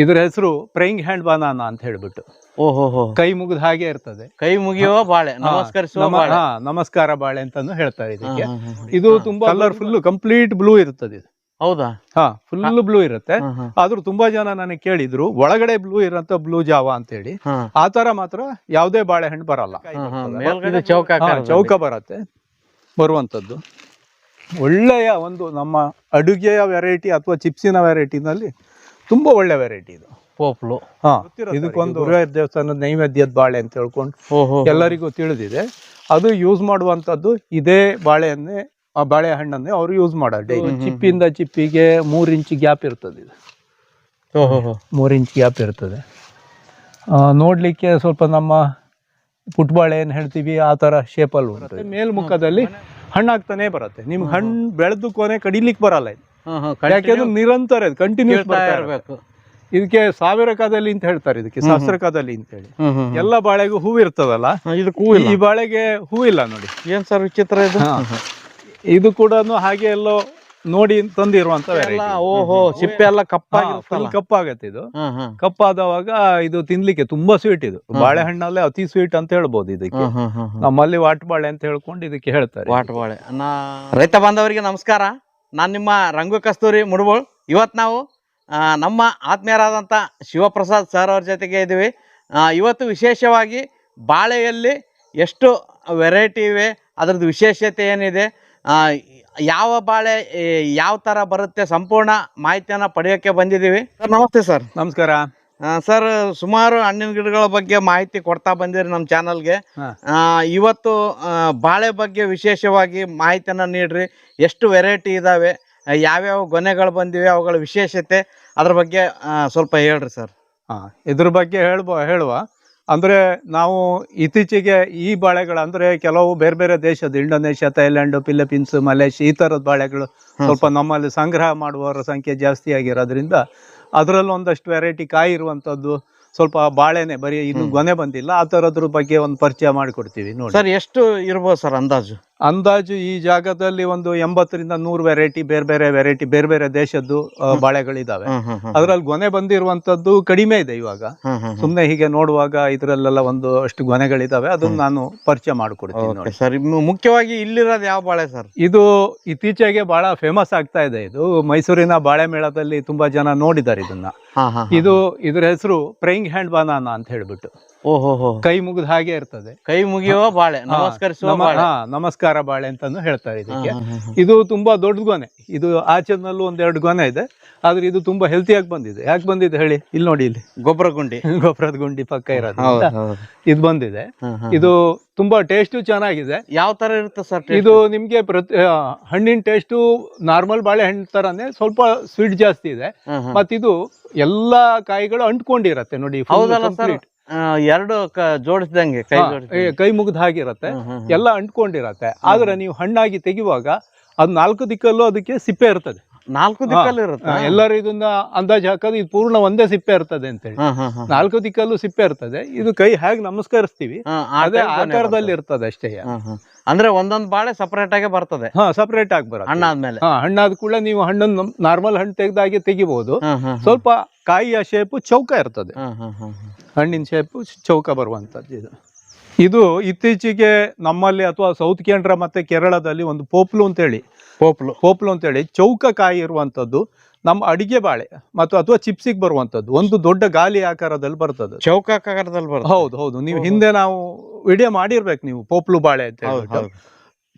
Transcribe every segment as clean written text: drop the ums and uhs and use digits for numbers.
ಇದ್ರ ಹೆಸರು prying hand banana ಅಂತ ಹೇಳ್ಬಿಟ್ಟು. ಓಹೋ, ಕೈ ಮುಗಿದ ಹಾಗೆ ಇರ್ತದೆ. ಕೈ ಮುಗಿಯುವ ಬಾಳೆ, ನಮಸ್ಕರಿಸುವ ಬಾಳೆ. ನಮಸ್ಕಾರ ಬಾಳೆ ಅಂತಾನು ಹೇಳ್ತಾರೆ ಇದಕ್ಕೆ. ಇದು ತುಂಬಾ ಕಲರ್ಫುಲ್, ಕಂಪ್ಲೀಟ್ ಬ್ಲೂ ಇರುತ್ತದೆ ಇದು. ಹೌದಾ? ಫುಲ್ ಬ್ಲೂ ಇರುತ್ತೆ. ಆದ್ರೂ ತುಂಬಾ ಜನ ನನಗೆ ಕೇಳಿದ್ರು ಒಳಗಡೆ ಬ್ಲೂ ಇರಂತ ಬ್ಲೂ ಜಾವಾ ಅಂತ ಹೇಳಿ. ಆ ತರ ಮಾತ್ರ ಯಾವುದೇ ಬಾಳೆಹಣ್ಣು ಬರಲ್ಲ. ಮೇಲ್ಗಡೆ ಚೌಕ ಬರುತ್ತೆ ಬರುವಂತದ್ದು. ಒಳ್ಳೆಯ ಒಂದು ನಮ್ಮ ಅಡುಗೆಯ ವೆರೈಟಿ ಅಥವಾ ಚಿಪ್ಸಿನ ವೆರೈಟಿನಲ್ಲಿ ತುಂಬಾ ಒಳ್ಳೆ ವೆರೈಟಿ ಇದು. ಪೋಪ್ಲು. ಇದಕ್ಕೊಂದು ಗುರುವಾಯೂರ್ ದೇವಸ್ಥಾನದ ನೈವೇದ್ಯದ ಬಾಳೆ ಅಂತ ಹೇಳ್ಕೊಂಡು ಎಲ್ಲರಿಗೂ ತಿಳಿದಿದೆ. ಅದು ಯೂಸ್ ಮಾಡುವಂತದ್ದು ಇದೇ ಬಾಳೆಯನ್ನೇ, ಆ ಬಾಳೆಹಣ್ಣನ್ನೇ ಅವರು ಯೂಸ್ ಮಾಡೋದು. ಚಿಪ್ಪಿಂದ ಚಿಪ್ಪಿಗೆ 3 ಇಂಚ್ ಗ್ಯಾಪ್ ಇರ್ತದೆ. ಇದು 3 ಇಂಚ್ ಗ್ಯಾಪ್ ಇರ್ತದೆ. ನೋಡ್ಲಿಕ್ಕೆ ಸ್ವಲ್ಪ ನಮ್ಮ ಪುಟ್ಬಾಳೆ ಏನ್ ಹೇಳ್ತೀವಿ ಆ ತರ ಶೇಪಲ್ಲಿ ಉಂಟು. ಮೇಲ್ಮುಖದಲ್ಲಿ ಹಣ್ಣಾಗ್ತಾನೆ ಬರುತ್ತೆ. ನಿಮ್ಗೆ ಹಣ್ಣು ಬೆಳೆದು ಕೊನೆ ಕಡಿಲಿಕ್ಕೆ ಬರಲ್ಲ ಇದು. ಯಾಕೆಂದ್ರೆ ನಿರಂತರ ಇದು ಕಂಟಿನ್ಯೂಸ್ ಬರ್ತಾ ಇರಬೇಕು. ಇದಕ್ಕೆ 1000 ಕಾದಲ್ಲಿ ಅಂತ ಹೇಳ್ತಾರೆ, ಇದಕ್ಕೆ ಸಹಸ್ರಕಾದಲ್ಲಿ ಅಂತ ಹೇಳಿ. ಎಲ್ಲ ಬಾಳೆಗೂ ಹೂವು ಇರ್ತದಲ್ಲ, ಇದಕ್ಕೆ ಈ ಬಾಳೆಗೆ ಹೂವಿಲ್ಲ ನೋಡಿ. ಏನ್ ಸರ್ ವಿಚಿತ್ರ ಇದು. ಇದು ಕೂಡ ಹಾಗೆ ಎಲ್ಲೋ ನೋಡಿ ತಂದಿರುವಂತ ವೆರೈಟಿ. ಓಹೋ, ಸಿಪ್ಪೆ ಎಲ್ಲ ಕಪ್ಪಾಗತ್ತೆ. ಇದು ಕಪ್ಪಾದವಾಗ ಇದು ತಿನ್ಲಿಕ್ಕೆ ತುಂಬಾ ಸ್ವೀಟ್. ಇದು ಬಾಳೆಹಣ್ಣಲ್ಲೇ ಅತಿ ಸ್ವೀಟ್ ಅಂತ ಹೇಳ್ಬೋದು ಇದಕ್ಕೆ. ನಮ್ಮಲ್ಲಿ ವಾಟ್ ಬಾಳೆ ಅಂತ ಹೇಳ್ಕೊಂಡು ಇದಕ್ಕೆ ಹೇಳ್ತಾರೆ. ವಾಟ್ ಬಾಳೆ. ರೈತ ಬಾಂಧವರಿಗೆ ನಮಸ್ಕಾರ. ನಾನು ನಿಮ್ಮ ರಂಗು ಕಸ್ತೂರಿ ಮುಡಬೋಳ್. ಇವತ್ತು ನಾವು ನಮ್ಮ ಆತ್ಮೀಯರಾದಂಥ ಶಿವಪ್ರಸಾದ್ ಸರ್ ಅವ್ರ ಜೊತೆಗೆ ಇದ್ದೀವಿ. ಇವತ್ತು ವಿಶೇಷವಾಗಿ ಬಾಳೆಯಲ್ಲಿ ಎಷ್ಟು ವೆರೈಟಿ ಇವೆ, ಅದರದ್ದು ವಿಶೇಷತೆ ಏನಿದೆ, ಯಾವ ಬಾಳೆ ಯಾವ ಥರ ಬರುತ್ತೆ, ಸಂಪೂರ್ಣ ಮಾಹಿತಿಯನ್ನು ಪಡೆಯೋಕ್ಕೆ ಬಂದಿದ್ದೀವಿ. ಸರ್ ನಮಸ್ತೆ. ಸರ್ ನಮಸ್ಕಾರ. ಸರ್, ಸುಮಾರು ಹಣ್ಣಿನ ಗಿಡಗಳ ಬಗ್ಗೆ ಮಾಹಿತಿ ಕೊಡ್ತಾ ಬಂದಿರಿ ನಮ್ಮ ಚಾನಲ್ಗೆ. ಇವತ್ತು ಬಾಳೆ ಬಗ್ಗೆ ವಿಶೇಷವಾಗಿ ಮಾಹಿತಿಯನ್ನು ನೀಡ್ರಿ. ಎಷ್ಟು ವೆರೈಟಿ ಇದ್ದಾವೆ, ಯಾವ್ಯಾವ ಗೊನೆಗಳು ಬಂದಿವೆ, ಅವುಗಳ ವಿಶೇಷತೆ, ಅದ್ರ ಬಗ್ಗೆ ಸ್ವಲ್ಪ ಹೇಳ್ರಿ ಸರ್. ಇದ್ರ ಬಗ್ಗೆ ಹೇಳುವ ಅಂದ್ರೆ ನಾವು ಇತ್ತೀಚೆಗೆ ಈ ಬಾಳೆಗಳು ಅಂದ್ರೆ ಕೆಲವು ಬೇರೆ ಬೇರೆ ದೇಶದ, ಇಂಡೋನೇಷ್ಯಾ, ಥೈಲ್ಯಾಂಡ್, ಫಿಲಿಪೀನ್ಸ್, ಮಲೇಷ್ಯಾ ಈ ತರದ ಬಾಳೆಗಳು ಸ್ವಲ್ಪ ನಮ್ಮಲ್ಲಿ ಸಂಗ್ರಹ ಮಾಡುವವರ ಸಂಖ್ಯೆ ಜಾಸ್ತಿ ಆಗಿರೋದ್ರಿಂದ ಅದರಲ್ಲಿ ಒಂದಷ್ಟು ವೆರೈಟಿ ಕಾಯಿ ಇರುವಂತದ್ದು, ಸ್ವಲ್ಪ ಬಾಳೆನೆ ಬರೀ ಇನ್ನು ಗೊನೆ ಬಂದಿಲ್ಲ, ಆ ತರದ್ರ ಬಗ್ಗೆ ಒಂದು ಪರಿಚಯ ಮಾಡಿಕೊಡ್ತೀವಿ ನೋಡಿ. ಸರ್ ಎಷ್ಟು ಇರ್ಬೋದು ಸರ್ ಅಂದಾಜು ಈ ಜಾಗದಲ್ಲಿ ಒಂದು 80ರಿಂದ 100 ವೆರೈಟಿ, ಬೇರೆ ಬೇರೆ ವೆರೈಟಿ, ಬೇರೆ ಬೇರೆ ದೇಶದ್ದು ಬಾಳೆಗಳಿದಾವೆ. ಅದ್ರಲ್ಲಿ ಗೊನೆ ಬಂದಿರುವಂತದ್ದು ಕಡಿಮೆ ಇದೆ ಇವಾಗ. ಸುಮ್ನೆ ಹೀಗೆ ನೋಡುವಾಗ ಇದ್ರಲ್ಲೆಲ್ಲ ಒಂದು ಅಷ್ಟು ಗೊನೆಗಳಿದಾವೆ. ಅದನ್ನ ನಾನು ಪರಿಚಯ ಮಾಡಿಕೊಡ್ತೀನಿ ನೋಡಿ. ಸರ್, ಮುಖ್ಯವಾಗಿ ಇಲ್ಲಿರೋದು ಯಾವ ಬಾಳೆ ಸರ್? ಇದು ಇತ್ತೀಚೆಗೆ ಬಹಳ ಫೇಮಸ್ ಆಗ್ತಾ ಇದೆ. ಇದು ಮೈಸೂರಿನ ಬಾಳೆ ಮೇಳದಲ್ಲಿ ತುಂಬಾ ಜನ ನೋಡಿದ್ದಾರೆ ಇದನ್ನ. ಇದ್ರ ಹೆಸರು ಪ್ರೈಯಿಂಗ್ ಹ್ಯಾಂಡ್ ಬನಾನಾ ಅಂತ ಹೇಳ್ಬಿಟ್ಟು. ಓಹೋ, ಕೈ ಮುಗಿದ ಹಾಗೆ ಇರ್ತದೆ. ಕೈ ಮುಗಿಯುವ ಬಾಳೆ, ನಮಸ್ಕರಿಸುವ ಬಾಳೆ. ನಮಸ್ಕಾರ ಬಾಳೆ ಅಂತಾನು ಹೇಳ್ತಾರೆ ಇದಕ್ಕೆ. ಇದು ತುಂಬಾ ದೊಡ್ಡ ಗೊನೆ. ಇದು ಆಚೆನಲ್ಲೂ 1-2 ಗೊನೆ ಇದೆ. ಆದ್ರೆ ಇದು ತುಂಬಾ ಹೆಲ್ತಿಯಾಗಿ ಬಂದಿದೆ. ಯಾಕೆ ಬಂದಿದೆ ಹೇಳಿ? ಇಲ್ಲಿ ನೋಡಿ, ಇಲ್ಲಿ ಗೊಬ್ಬರದ ಗುಂಡಿ ಪಕ್ಕ ಇರೋದು ಇದು ಬಂದಿದೆ. ಇದು ತುಂಬಾ ಟೇಸ್ಟ್ ಚೆನ್ನಾಗಿದೆ. ಯಾವ ತರ ಇರುತ್ತೆ ಸರ್ ಇದು? ನಿಮ್ಗೆ ಹಣ್ಣಿನ ಟೇಸ್ಟ್ ನಾರ್ಮಲ್ ಬಾಳೆ ಹಣ್ಣು ತರಾನೇ, ಸ್ವಲ್ಪ ಸ್ವೀಟ್ ಜಾಸ್ತಿ ಇದೆ. ಮತ್ತಿದು ಎಲ್ಲಾ ಕಾಯಿಗಳು ಅಂಟ್ಕೊಂಡಿರತ್ತೆ ನೋಡಿ. ಎರಡು ಜೋಡಿಸಿದಂಗೆ ಕೈ ಮುಗಿದ ಹಾಗಿರತ್ತೆ, ಎಲ್ಲ ಅಂಟ್ಕೊಂಡಿರತ್ತೆ. ಆದ್ರೆ ನೀವು ಹಣ್ಣಾಗಿ ತೆಗೆಯುವಾಗ ಅದು 4 ದಿಕ್ಕಲ್ಲೂ ಅದಕ್ಕೆ ಸಿಪ್ಪೆ ಇರ್ತದೆ. 4 ದಿಕ್ಕಲ್ಲೂ ಇರುತ್ತೆ. ಎಲ್ಲರೂ ಇದನ್ನ ಅಂದಾಜು ಹಾಕೋದು ಇದು ಪೂರ್ಣ ಒಂದೇ ಸಿಪ್ಪೆ ಇರ್ತದೆ ಅಂತ ಹೇಳಿ. 4 ದಿಕ್ಕಲ್ಲೂ ಸಿಪ್ಪೆ ಇರ್ತದೆ. ಇದು ಕೈ ಹೇಗೆ ನಮಸ್ಕರಿಸ್ತೀವಿ ಅದೇ ಆಕಾರದಲ್ಲಿ ಇರ್ತದೆ ಅಷ್ಟೇ. ಅಂದ್ರೆ ಒಂದೊಂದು ಬಾಳೆ ಸಪರೇಟ್ ಆಗಿ ಬರ್ತದೆ. ಸಪರೇಟ್ ಆಗಿ ಬರುತ್ತೆ ಹಣ್ಣಾದ್ಮೇಲೆ. ಹಣ್ಣಾದ ಕೂಡ ನೀವು ಹಣ್ಣನ್ನು ನಾರ್ಮಲ್ ಹಣ್ಣು ತೆಗೆದಾಗೆ ತೆಗಿಬಹುದು. ಸ್ವಲ್ಪ ಕಾಯಿಯ ಶೇಪು ಚೌಕ ಇರ್ತದೆ. ಹಣ್ಣಿನ ಶೇಪು ಚೌಕ ಬರುವಂತದ್ದು ಇದು. ಇತ್ತೀಚೆಗೆ ನಮ್ಮಲ್ಲಿ ಅಥವಾ ಸೌತ್ ಕೇಂದ್ರ ಮತ್ತೆ ಕೇರಳದಲ್ಲಿ ಒಂದು ಪೋಪ್ಲು ಅಂತೇಳಿ ಚೌಕ ಕಾಯಿ ಇರುವಂತದ್ದು ನಮ್ಮ ಅಡಿಗೆ ಬಾಳೆ ಮತ್ತು ಅಥವಾ ಚಿಪ್ಸಿಗೆ ಬರುವಂತದ್ದು ಒಂದು ದೊಡ್ಡ ಗಾಲಿ ಆಕಾರದಲ್ಲಿ ಬರ್ತದೆ. ಚೌಕ ಆಕಾರದಲ್ಲಿ ಬರ್ತದೆ. ಹೌದು. ನೀವು ಹಿಂದೆ ನಾವು ವಿಡಿಯೋ ಮಾಡಿರ್ಬೇಕು ನೀವು, ಪೋಪ್ಲು ಬಾಳೆ ಅಂತ ಹೇಳ್ಬಿಟ್ಟು.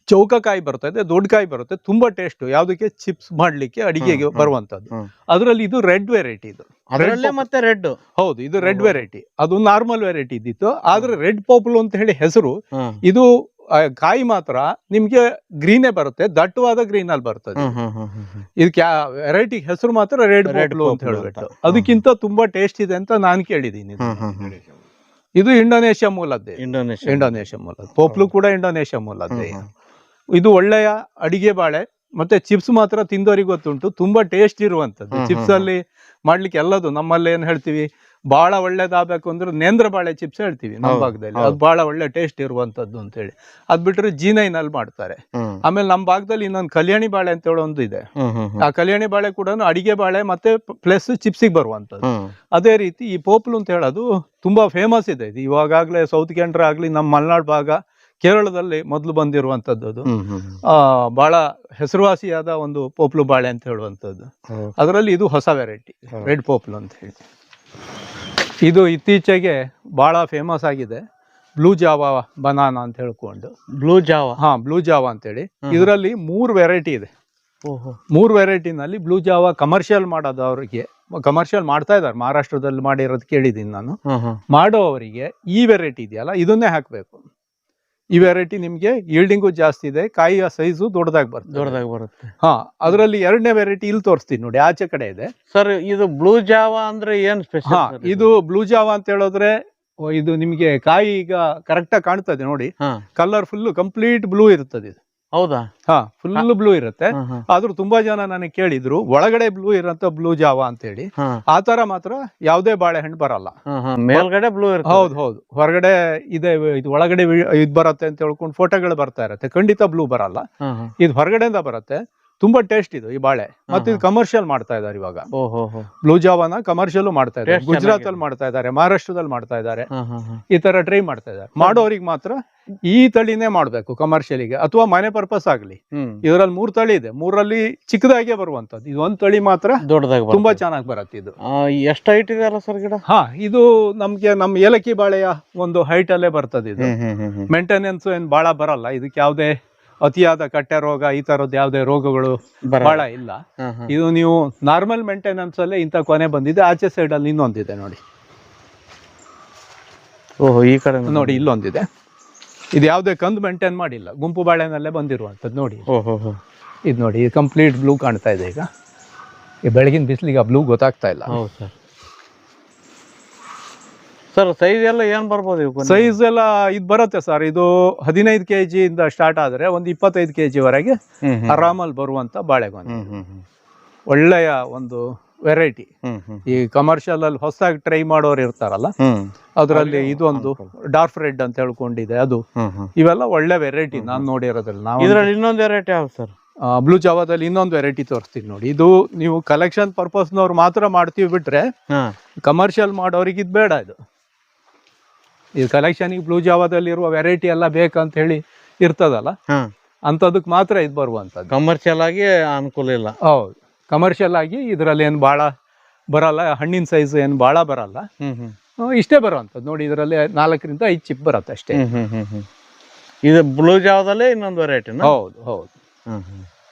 ಚೌಕ ಕಾಯಿ ಬರ್ತದೆ, ದೊಡ್ಡ ಕಾಯಿ ಬರುತ್ತೆ, ತುಂಬಾ ಟೇಸ್ಟ್. ಯಾವ್ದಕ್ಕೆ? ಚಿಪ್ಸ್ ಮಾಡ್ಲಿಕ್ಕೆ, ಅಡಿಗೆಗೆ ಬರುವಂತದ್ದು. ಅದರಲ್ಲಿ ಇದು ರೆಡ್ ವೆರೈಟಿ. ಇದು ಮತ್ತೆ ರೆಡ್. ಹೌದು, ಇದು ರೆಡ್ ವೆರೈಟಿ. ಅದು ನಾರ್ಮಲ್ ವೆರೈಟಿ ಇದ್ದಿತ್ತು. ಆದ್ರೆ ರೆಡ್ ಪೋಪ್ಲು ಅಂತ ಹೇಳಿ ಹೆಸರು. ಇದು ಕಾಯಿ ಮಾತ್ರ ನಿಮ್ಗೆ ಗ್ರೀನೇ ಬರುತ್ತೆ, ದಟ್ಟವಾದ ಗ್ರೀನ್ ಅಲ್ಲಿ ಬರ್ತದೆ. ಇದಕ್ಕೆ ವೆರೈಟಿ ಹೆಸರು ಮಾತ್ರ ರೆಡ್ ಪೋಪ್ಲು ಅಂತ ಹೇಳ್ಬಿಟ್ಟು. ಅದಕ್ಕಿಂತ ತುಂಬಾ ಟೇಸ್ಟ್ ಇದೆ ಅಂತ ನಾನು ಕೇಳಿದೀನಿ. ಇದು ಇಂಡೋನೇಷ್ಯಾ ಮೂಲದ್ದೇ. ಇಂಡೋನೇಷ್ಯಾ ಮೂಲದ ಪೋಪ್ಲು ಕೂಡ ಇಂಡೋನೇಷ್ಯಾ ಮೂಲದ್ದೇ. ಇದು ಒಳ್ಳೆಯ ಅಡಿಗೆ ಬಾಳೆ. ಮತ್ತೆ ಚಿಪ್ಸ್ ಮಾತ್ರ ತಿಂದವರಿಗೆ ಗೊತ್ತುಂಟು, ತುಂಬಾ ಟೇಸ್ಟ್ ಇರುವಂತದ್ದು. ಚಿಪ್ಸ್ ಅಲ್ಲಿ ಮಾಡ್ಲಿಕ್ಕೆ ಎಲ್ಲದು ನಮ್ಮಲ್ಲಿ ಏನ್ ಹೇಳ್ತೀವಿ, ಬಹಳ ಒಳ್ಳೇದಾಗಬೇಕು ಅಂದ್ರೆ ನೇಂದ್ರ ಬಾಳೆ ಚಿಪ್ಸ್ ಹೇಳ್ತೀವಿ ನಮ್ಮ ಭಾಗದಲ್ಲಿ, ಅದು ಬಹಳ ಒಳ್ಳೆ ಟೇಸ್ಟ್ ಇರುವಂತದ್ದು ಅಂತ ಹೇಳಿ. ಅದ್ ಬಿಟ್ರೆ G9 ಮಾಡ್ತಾರೆ. ಆಮೇಲೆ ನಮ್ಮ ಭಾಗದಲ್ಲಿ ಇನ್ನೊಂದು ಕಲ್ಯಾಣಿ ಬಾಳೆ ಅಂತ ಹೇಳೋ ಒಂದು ಇದೆ. ಆ ಕಲ್ಯಾಣಿ ಬಾಳೆ ಕೂಡ ಅಡಿಗೆ ಬಾಳೆ ಮತ್ತೆ ಪ್ಲಸ್ ಚಿಪ್ಸಿಗೆ ಬರುವಂತದ್ದು. ಅದೇ ರೀತಿ ಈ ಪೋಪ್ಲು ಅಂತ ಹೇಳೋದು ತುಂಬಾ ಫೇಮಸ್ ಇದೆ. ಇದು ಇವಾಗಲೇ ಸೌತ್ ಕೆನರಾ ಆಗ್ಲಿ, ನಮ್ಮ ಮಲೆನಾಡು ಭಾಗ, ಕೇರಳದಲ್ಲಿ ಮೊದಲು ಬಂದಿರುವಂತದ್ದು. ಅದು ಬಹಳ ಹೆಸರುವಾಸಿಯಾದ ಒಂದು ಪೋಪ್ಲು ಬಾಳೆ ಅಂತ ಹೇಳುವಂತದ್ದು. ಅದರಲ್ಲಿ ಇದು ಹೊಸ ವೆರೈಟಿ ರೆಡ್ ಪೋಪ್ಲು ಅಂತ ಹೇಳಿ. ಇದು ಇತ್ತೀಚೆಗೆ ಬಹಳ ಫೇಮಸ್ ಆಗಿದೆ, ಬ್ಲೂ ಜಾವಾ ಬನಾನಾ ಅಂತ ಹೇಳ್ಕೊಂಡು. ಬ್ಲೂ ಜಾವಾ ಅಂತೇಳಿ. ಇದರಲ್ಲಿ 3 ವೆರೈಟಿ ಇದೆ. 3 ವೆರೈಟಿನಲ್ಲಿ ಬ್ಲೂ ಜಾವಾ ಕಮರ್ಷಿಯಲ್ ಮಾಡೋದವರಿಗೆ, ಕಮರ್ಷಿಯಲ್ ಮಾಡ್ತಾ ಇದ್ದಾರೆ, ಮಹಾರಾಷ್ಟ್ರದಲ್ಲಿ ಮಾಡಿರೋದು ಕೇಳಿದ್ದೀನಿ ನಾನು. ಮಾಡೋವರಿಗೆ ಈ ವೆರೈಟಿ ಇದೆಯಲ್ಲ ಇದನ್ನೇ ಹಾಕಬೇಕು. ಈ ವೆರೈಟಿ ನಿಮ್ಗೆ ಈಲ್ಡಿಂಗು ಜಾಸ್ತಿ ಇದೆ, ಕಾಯಿಯ ಸೈಜು ದೊಡ್ಡದಾಗಿ ಬರುತ್ತೆ. ಅದರಲ್ಲಿ 2ನೇ ವೆರೈಟಿ ಇಲ್ಲಿ ತೋರಿಸ್ತೀನಿ ನೋಡಿ, ಆಚೆ ಕಡೆ ಇದೆ ಸರ್. ಇದು ಬ್ಲೂ ಜಾವಾ ಅಂದ್ರೆ ಏನ್ ಸ್ಪೆಷಲ್? ಇದು ಬ್ಲೂ ಜಾವಾ ಅಂತ ಹೇಳಿದ್ರೆ ಇದು ನಿಮ್ಗೆ ಕಾಯಿ ಈಗ ಕರೆಕ್ಟ್ ಆಗಿ ಕಾಣ್ತದೆ ನೋಡಿ, ಕಲರ್ ಫುಲ್ ಕಂಪ್ಲೀಟ್ ಬ್ಲೂ ಇರುತ್ತದೆ ಇದು. ಹೌದಾ? ಫುಲ್ ಬ್ಲೂ ಇರುತ್ತೆ. ಆದ್ರೂ ತುಂಬಾ ಜನ ನನಗೆ ಕೇಳಿದ್ರು ಒಳಗಡೆ ಬ್ಲೂ ಇರಂತ ಬ್ಲೂ ಜಾವಾ ಅಂತ ಹೇಳಿ. ಆ ತರ ಮಾತ್ರ ಯಾವುದೇ ಬಾಳೆಹಣ್ಣು ಬರಲ್ಲ. ಮೇಲ್ಗಡೆ ಬ್ಲೂ ಇರುತ್ತೆ. ಹೌದು, ಹೊರಗಡೆ ಇದೆ, ಇದು ಒಳಗಡೆ ಇದು ಬರುತ್ತೆ ಅಂತ ಹೇಳ್ಕೊಂಡು ಫೋಟೋಗಳು ಬರ್ತಾ ಇರತ್ತೆ. ಖಂಡಿತ ಬ್ಲೂ ಬರಲ್ಲ, ಇದು ಹೊರಗಡೆಯಿಂದ ಬರುತ್ತೆ. ತುಂಬಾ ಟೇಸ್ಟ್ ಇದು ಈ ಬಾಳೆ. ಮತ್ತೆ ಇದು ಕಮರ್ಷಿಯಲ್ ಮಾಡ್ತಾ ಇದ್ದಾರೆ ಇವಾಗ. ಬ್ಲೂ ಜಾವಾನ ಕಮರ್ಷಿಯಲ್ ಮಾಡ್ತಾ ಇದ್ದಾರೆ, ಗುಜರಾತ್ ಅಲ್ಲಿ ಮಾಡ್ತಾ ಇದ್ದಾರೆ, ಮಹಾರಾಷ್ಟ್ರದಲ್ಲಿ ಮಾಡ್ತಾ ಇದ್ದಾರೆ. ಈ ತರ ಟ್ರೈ ಮಾಡ್ತಾ ಇದ್ದಾರೆ. ಮಾಡೋರಿಗೆ ಮಾತ್ರ ಈ ತಳಿನೇ ಮಾಡ್ಬೇಕು ಕಮರ್ಷಿಯಲಿಗೆ, ಅಥವಾ ಮನೆ ಪರ್ಪಸ್ ಆಗ್ಲಿ. ಇದರಲ್ಲಿ 3 ತಳಿ ಇದೆ, 3ರಲ್ಲಿ ಚಿಕ್ಕದಾಗೆ ಬರುವಂತದ್ದು. ಇದು 1 ತಳಿ ಮಾತ್ರ ದೊಡ್ಡದಾಗಿ ತುಂಬಾ ಚೆನ್ನಾಗಿ ಬರುತ್ತೆ. ಇದು ಎಷ್ಟು ಹೈಟ್ ಇದೆ ಅಲ್ಲ ಸರ್ ಗಿಡ? ಇದು ನಮ್ಗೆ ನಮ್ಮ ಏಲಕ್ಕಿ ಬಾಳೆಯ ಒಂದು ಹೈಟ್ ಅಲ್ಲೇ ಬರ್ತದೆ. ಇದು ಮೇಂಟೆನೆನ್ಸ್ ಏನ್ ಬಹಳ ಬರಲ್ಲ. ಇದಕ್ಕೆ ಯಾವುದೇ ಅತಿಯಾದ ಕಟ್ಟೆ ರೋಗ ಈ ತರದ್ದು ಯಾವುದೇ ರೋಗಗಳು ಬಹಳ ಇಲ್ಲ. ಇದು ನೀವು ನಾರ್ಮಲ್ ಮೇಂಟೆನೆನ್ಸ್ ಅಲ್ಲೇ ಇಂತ ಕೊನೆ ಬಂದಿದೆ. ಆಚೆ ಸೈಡ್ ಅಲ್ಲಿ ಇನ್ನೊಂದಿದೆ ನೋಡಿ. ಈ ಕಡೆ ನೋಡಿ, ಇಲ್ಲೊಂದಿದೆ. ಇದು ಯಾವುದೇ ಕಂದು ಮೇಂಟೈನ್ ಮಾಡಿಲ್ಲ, ಗುಂಪು ಬಾಳೆನಲ್ಲೇ ಬಂದಿರುವಂತದ್ದು ನೋಡಿ. ಇದು ನೋಡಿ, ಇದು ಕಂಪ್ಲೀಟ್ ಬ್ಲೂ ಕಾಣ್ತಾ ಇದೆ. ಈಗ ಈ ಬೆಳಗಿನ ಬಿಸಿಲಿಗೆ ಬ್ಲೂ ಗೊತ್ತಾಗ್ತಾ ಇಲ್ಲ. ಸರ್ ಸೈಜ್ ಎಲ್ಲ ಏನ್ ಬರ್ಬೋದು? ಸೈಜ್ ಎಲ್ಲ ಇದು ಬರುತ್ತೆ ಸರ್. ಇದು 15 kg ಇಂದ ಸ್ಟಾರ್ಟ್ ಆದ್ರೆ ಒಂದು 25 kg ವರೆಗೆ ಆರಾಮಲ್ಲಿ ಬರುವಂತ ಬಾಳೆಗೊನೆ. ಒಳ್ಳೆಯ ಒಂದು ವೆರೈಟಿ. ಈ ಕಮರ್ಷಿಯಲ್ ಅಲ್ಲಿ ಹೊಸದಾಗಿ ಟ್ರೈ ಮಾಡೋರು ಇರ್ತಾರಲ್ಲ, ಅದರಲ್ಲಿ ಇದೊಂದು ಡಾರ್ಕ್ ರೆಡ್ ಅಂತ ಹೇಳ್ಕೊಂಡಿದೆ ಅದು. ಇವೆಲ್ಲ ಒಳ್ಳೆ ವೆರೈಟಿ ನಾನು ನೋಡಿರೋದ್ರಲ್ಲಿ. ನಾವು ಇದರಲ್ಲಿ ಇನ್ನೊಂದು ವೆರೈಟಿ ಯಾವ್ದು ಸರ್? ಬ್ಲೂ ಜಾವಾದಲ್ಲಿ ಇನ್ನೊಂದು ವೆರೈಟಿ ತೋರಿಸ್ತೀನಿ ನೋಡಿ. ಇದು ನೀವು ಕಲೆಕ್ಷನ್ ಪರ್ಪಸ್ನವ್ರು ಮಾತ್ರ ಮಾಡ್ತೀವಿ ಬಿಟ್ರೆ, ಕಮರ್ಷಿಯಲ್ ಮಾಡೋರಿಗೆ ಇದು ಬೇಡ. ಇದು ಕಲೆಕ್ಷನ್ಗೆ ಬ್ಲೂ ಜಾವಾದಲ್ಲಿ ಇರುವ ವೆರೈಟಿ ಎಲ್ಲ ಬೇಕಂತ ಹೇಳಿ ಇರ್ತದಲ್ಲ, ಅಂತದಕ್ಕೆ ಮಾತ್ರ ಇದು ಬರುವಂತದ್ದು. ಕಮರ್ಷಿಯಲ್ ಆಗಿ ಅನುಕೂಲ ಇಲ್ಲ. ಹೌದು, ಕಮರ್ಷಿಯಲ್ ಆಗಿ ಇದರಲ್ಲಿ ಏನು ಭಾಳ ಬರಲ್ಲ, ಹಣ್ಣಿನ ಸೈಜ್ ಏನು ಭಾಳ ಬರಲ್ಲ, ಇಷ್ಟೇ ಬರುವಂತದ್ದು ನೋಡಿ. ಇದರಲ್ಲಿ 4ರಿಂದ 5 ಚಿಪ್ ಬರುತ್ತೆ ಅಷ್ಟೇ. ಇದು ಬ್ಲೂ ಜಾವದಲ್ಲೇ ಇನ್ನೊಂದು ವೆರೈಟಿ? ಹೌದು.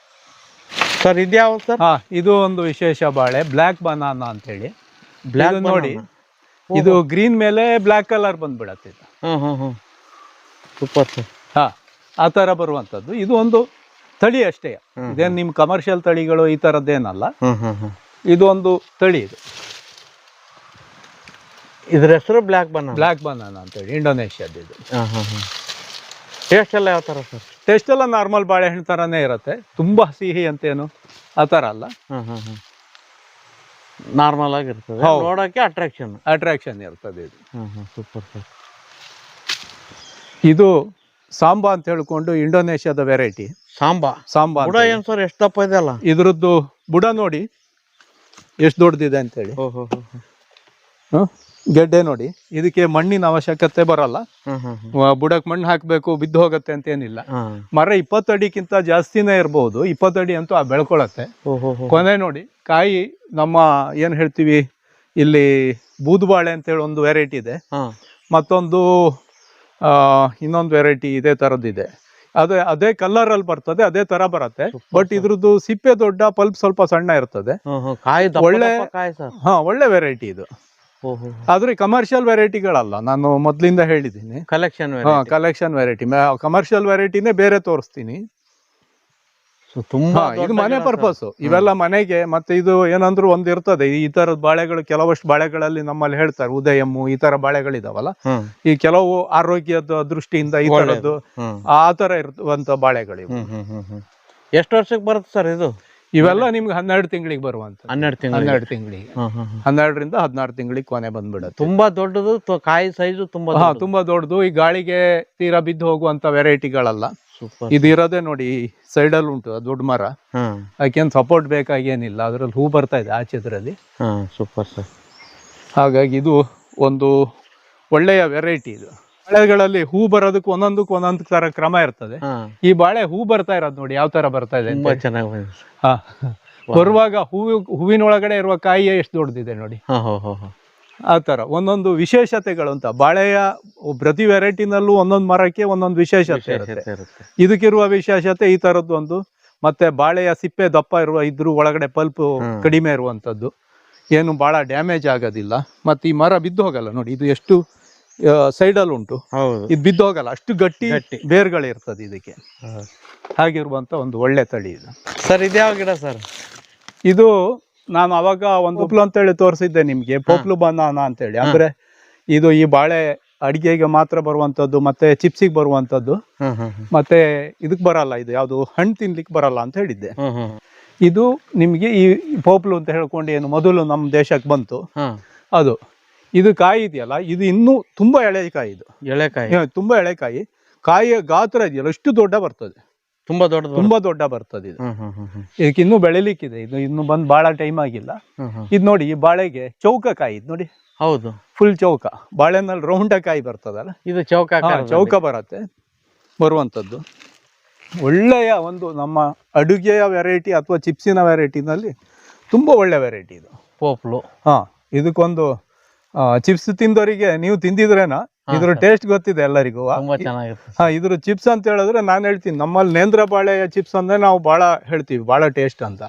ಸರ್ ಇದ್ಯಾವ ಸರ್? ಇದು ಒಂದು ವಿಶೇಷ ಬಾಳೆ, ಬ್ಲ್ಯಾಕ್ ಬನಾನಾ ಅಂತ ಹೇಳಿ. ಬ್ಲ್ಯಾಕ್ ನೋಡಿ, ಇದು ಗ್ರೀನ್ ಮೇಲೆ ಬ್ಲ್ಯಾಕ್ ಕಲರ್ ಬಂದ್ಬಿಡತ್ತೆ. Super sir. ಆ ತರ ಬರುವಂತದ್ದು. ಇದು ಒಂದು ತಳಿ ಅಷ್ಟೇ, ಇದೇನು ನಿಮ್ ಕಮರ್ಷಿಯಲ್ ತಳಿಗಳು ಈ ತರದ್ದೇನಲ್ಲ. ಇದು ಒಂದು ತಳಿ. ಇದ್ರ ಹೆಸರು ಬ್ಲ್ಯಾಕ್ ಬನಾನಾ ಅಂತ ಹೇಳಿ, ಇಂಡೋನೇಷ್ಯಾದ. ಇದು ಟೇಸ್ಟ್ ಎಲ್ಲ ಯಾವ ತರ ಸರ್? ಟೇಸ್ಟ್ ಎಲ್ಲ ನಾರ್ಮಲ್ ಬಾಳೆಹಣ್ಣು ತರನೇ ಇರುತ್ತೆ, ತುಂಬಾ ಸಿಹಿ ಅಂತೇನು ಆ ತರ ಅಲ್ಲ. ನಾರ್ಮಲ್ ಆಗಿರ್ತದೆ, ನೋಡಕ್ಕೆ ಅಟ್ರಾಕ್ಷನ್ ಇರ್ತದೆ. ಇದು ಸೂಪರ್ ಸರ್. ಇದು ಸಾಂಬಾ ಅಂತ ಹೇಳ್ಕೊಂಡು ಇಂಡೋನೇಷ್ಯಾದ ವೆರೈಟಿ. ಸಾಂಬಾ ಬುಡ ಏನ್ ಸರ್, ಎಷ್ಟು ದಪ್ಪ ಇದೆ ಅಲ್ಲ ಇದ್ರದ್ದು ಬುಡ ನೋಡಿ, ಎಷ್ಟು ದೊಡ್ಡದಿದೆ ಅಂತ ಹೇಳಿ. ಗೆಡ್ಡೆ ನೋಡಿ. ಇದಕ್ಕೆ ಮಣ್ಣಿನ ಅವಶ್ಯಕತೆ ಬರಲ್ಲ, ಬುಡಕ್ ಮಣ್ಣು ಹಾಕ್ಬೇಕು ಬಿದ್ದು ಹೋಗತ್ತೆ ಅಂತ ಏನಿಲ್ಲ. ಮರ 20 ಅಡಿಗಿಂತ ಜಾಸ್ತಿನೇ ಇರ್ಬಹುದು, 20 ಅಡಿ ಅಂತೂ ಬೆಳ್ಕೊಳತ್ತೆ. ಕೊನೆ ನೋಡಿ, ಕಾಯಿ ನಮ್ಮ ಏನ್ ಹೇಳ್ತೀವಿ ಇಲ್ಲಿ ಬೂದುಬಾಳೆ ಅಂತ ಹೇಳಿ ಒಂದು ವೆರೈಟಿ ಇದೆ, ಮತ್ತೊಂದು ಇನ್ನೊಂದು ವೆರೈಟಿ ಇದೇ ತರದ್ದಿದೆ. ಅದೇ ಕಲರ್ ಅಲ್ಲಿ ಬರ್ತದೆ, ಅದೇ ತರ ಬರುತ್ತೆ. ಬಟ್ ಇದ್ರದ್ದು ಸಿಪ್ಪೆ ದೊಡ್ಡ, ಪಲ್ಪ್ ಸ್ವಲ್ಪ ಸಣ್ಣ ಇರ್ತದೆ. ಒಳ್ಳೆ ವೆರೈಟಿ ಇದು. ಆದ್ರೆ ಕಮರ್ಷಿಯಲ್ ವೆರೈಟಿಗಳಲ್ಲ, ನಾನು ಮೊದ್ಲಿಂದ ಹೇಳಿದ್ದೀನಿ. Collection variety. ಕಮರ್ಷಿಯಲ್ ವೆರೈಟಿನೇ ಬೇರೆ ತೋರಿಸ್ತೀನಿ. ಇದು ಮನೆ ಪರ್ಪಸ್, ಇವೆಲ್ಲ ಮನೆಗೆ. ಮತ್ತೆ ಇದು ಏನಂದ್ರು ಒಂದ್ ಇರ್ತದೆ, ಈ ತರದ ಬಾಳೆಗಳು ಕೆಲವಷ್ಟು ಬಾಳೆಗಳಲ್ಲಿ ನಮ್ಮಲ್ಲಿ ಹೇಳ್ತಾರೆ ಉದಯಮ್ಮು, ಈ ತರ ಬಾಳೆಗಳಿದಾವಲ್ಲ, ಈ ಕೆಲವು ಆರೋಗ್ಯದ ದೃಷ್ಟಿಯಿಂದ ಈ ತರದ್ದು ಆ ತರ ಇರುವಂತ ಬಾಳೆಗಳಿವು. ಎಷ್ಟು ವರ್ಷಕ್ಕೆ ಬರುತ್ತೆ ಸರ್ ಇದು? ಇವೆಲ್ಲ ನಿಮ್ಗೆ 12 ತಿಂಗಳಿಗೆ ಬರುವಂತ. 12 ತಿಂಗಳು. 12 ತಿಂಗಳಿಗೆ 12ರಿಂದ 16 ತಿಂಗಳಿಗೆ ಕೊನೆ ಬಂದ್ಬಿಡುತ್ತೆ. ತುಂಬಾ ದೊಡ್ಡದು ಕಾಯಿ ಸೈಜು ತುಂಬಾ ತುಂಬಾ ದೊಡ್ಡದು. ಈ ಗಾಳಿಗೆ ತೀರಾ ಬಿದ್ದು ಹೋಗುವಂತ ವೆರೈಟಿಗಳಲ್ಲ. ಸೂಪರ್. ಇದು ಇರೋದೇ ನೋಡಿ ಸೈಡ್ ಅಲ್ಲಿ ಉಂಟು ದೊಡ್ಡ ಮರ. ಅದಕ್ಕೇನು ಸಪೋರ್ಟ್ ಬೇಕಾಗೇನಿಲ್ಲ, ಅದ್ರಲ್ಲಿ ಹೂ ಬರ್ತಾ ಇದೆ ಆಚೆದ್ರಲ್ಲಿ. Super sir. ಹಾಗಾಗಿ ಇದು ಒಂದು ಒಳ್ಳೆಯ ವೆರೈಟಿ. ಇದು ಬಾಳೆಗಳಲ್ಲಿ ಹೂ ಬರೋದಕ್ಕೆ ಒಂದೊಂದು ತರ ಕ್ರಮ ಇರ್ತದೆ. ಈ ಬಾಳೆ ಹೂ ಬರ್ತಾ ಇರೋದು ನೋಡಿ ಯಾವ ತರ ಬರ್ತಾ ಇದೆ. ತುಂಬಾ ಚೆನ್ನಾಗಿ ಬಂದಿದೆ. ಬರುವಾಗ ಹೂವಿನೊಳಗಡೆ ಇರುವ ಕಾಯಿ ಎಷ್ಟು ದೊಡ್ಡದಿದೆ ನೋಡಿ. ಆ ತರ ಒಂದೊಂದು ವಿಶೇಷತೆಗಳು ಅಂತ. ಬಾಳೆಯ ಪ್ರತಿ ವೆರೈಟಿನಲ್ಲೂ ಒಂದೊಂದು ಮರಕ್ಕೆ ಒಂದೊಂದು ವಿಶೇಷತೆ ಇರುತ್ತೆ. ಇದಕ್ಕಿರುವ ವಿಶೇಷತೆ ಈ ತರದ್ದು ಒಂದು. ಮತ್ತೆ ಬಾಳೆಯ ಸಿಪ್ಪೆ ದಪ್ಪ ಇದ್ರೂ ಒಳಗಡೆ ಪಲ್ಪ್ ಕಡಿಮೆ ಇರುವಂತದ್ದು, ಏನು ಬಹಳ ಡ್ಯಾಮೇಜ್ ಆಗೋದಿಲ್ಲ. ಮತ್ತೆ ಈ ಮರ ಬಿದ್ದು ಹೋಗಲ್ಲ ನೋಡಿ. ಇದು ಎಷ್ಟು ಸೈಡಲ್ಲಿ ಉಂಟು, ಇದು ಬಿದ್ದು ಹೋಗಲ್ಲ, ಅಷ್ಟು ಗಟ್ಟಿ ಬೇರ್ಗಳಿರ್ತದೆ ಇದಕ್ಕೆ. ಹಾಗಿರುವಂತ ಒಂದು ಒಳ್ಳೆ ತಳಿ ಇದು ಸರ್. ಇದ್ಯಾವ ಗಿಡ ಸರ್? ಇದು ನಾನು ಅವಾಗ ಒಂದು ಪೋಪ್ಲು ಅಂತೇಳಿ ತೋರಿಸಿದ್ದೆ ನಿಮ್ಗೆ, ಪೋಪ್ಲು ಬನಾನ ಅಂತೇಳಿ. ಅಂದ್ರೆ ಇದು ಈ ಬಾಳೆ ಅಡಿಗೆಗೆ ಮಾತ್ರ ಬರುವಂತದ್ದು, ಮತ್ತೆ ಚಿಪ್ಸಿಗೆ ಬರುವಂತದ್ದು, ಮತ್ತೆ ಇದಕ್ ಬರಲ್ಲ. ಇದು ಯಾವ್ದು ಹಣ್ಣು ತಿನ್ಲಿಕ್ಕೆ ಬರಲ್ಲ ಅಂತ ಹೇಳಿದ್ದೆ. ಇದು ನಿಮ್ಗೆ ಈ ಪೋಪ್ಲು ಅಂತ ಹೇಳ್ಕೊಂಡು ಏನು ಮೊದಲು ನಮ್ಮ ದೇಶಕ್ಕೆ ಬಂತು ಅದು. ಇದು ಕಾಯಿ ಇದೆಯಲ್ಲ, ಇದು ಇನ್ನೂ ತುಂಬಾ ಎಳೆಕಾಯಿ. ಇದು ಎಳೆಕಾಯಿ, ತುಂಬಾ ಎಳೆಕಾಯಿ. ಕಾಯಿಯ ಗಾತ್ರ ಇದೆಯಲ್ಲ ಎಷ್ಟು ದೊಡ್ಡ ಬರ್ತದೆ, ತುಂಬಾ ದೊಡ್ಡ ಬರ್ತದೆ. ಇದು ಇದಕ್ಕೆ ಇನ್ನೂ ಬೆಳಿಲಿಕ್ಕಿದೆ. ಇದು ಇನ್ನು ಬಂದ್ ಬಹಳ ಟೈಮ್ ಆಗಿಲ್ಲ. ಇದು ನೋಡಿ ಈ ಬಾಳೆಗೆ ಚೌಕ ಕಾಯಿ ಇದು ನೋಡಿ. ಹೌದು, ಫುಲ್ ಚೌಕ. ಬಾಳೆನಲ್ಲಿ ರೌಂಡ ಕಾಯಿ ಬರ್ತದಲ್ಲ, ಇದು ಚೌಕ ಬರುವಂತದ್ದು. ಒಳ್ಳೆಯ ಒಂದು ನಮ್ಮ ಅಡುಗೆಯ ವೆರೈಟಿ ಅಥವಾ ಚಿಪ್ಸಿನ ವೆರೈಟಿನಲ್ಲಿ ತುಂಬಾ ಒಳ್ಳೆ ವೆರೈಟಿ ಇದು ಪೋಪ್ಲು. ಇದಕ್ಕೊಂದು ಚಿಪ್ಸ್ ತಿಂದವರಿಗೆ ನೀವು ತಿಂದಿದ್ರೇನ ಇದ್ರ ಟೇಸ್ಟ್ ಗೊತ್ತಿದೆ ಎಲ್ಲರಿಗೂ. ಇದ್ರ ಚಿಪ್ಸ್ ಅಂತ ಹೇಳಿದ್ರೆ ನಾನು ಹೇಳ್ತೀನಿ, ನಮ್ಮಲ್ಲಿ ನೇಂದ್ರ ಬಾಳೆಯ ಚಿಪ್ಸ್ ಅಂದ್ರೆ ನಾವು ಬಹಳ ಹೇಳ್ತೀವಿ, ಬಹಳ ಟೇಸ್ಟ್ ಅಂತ.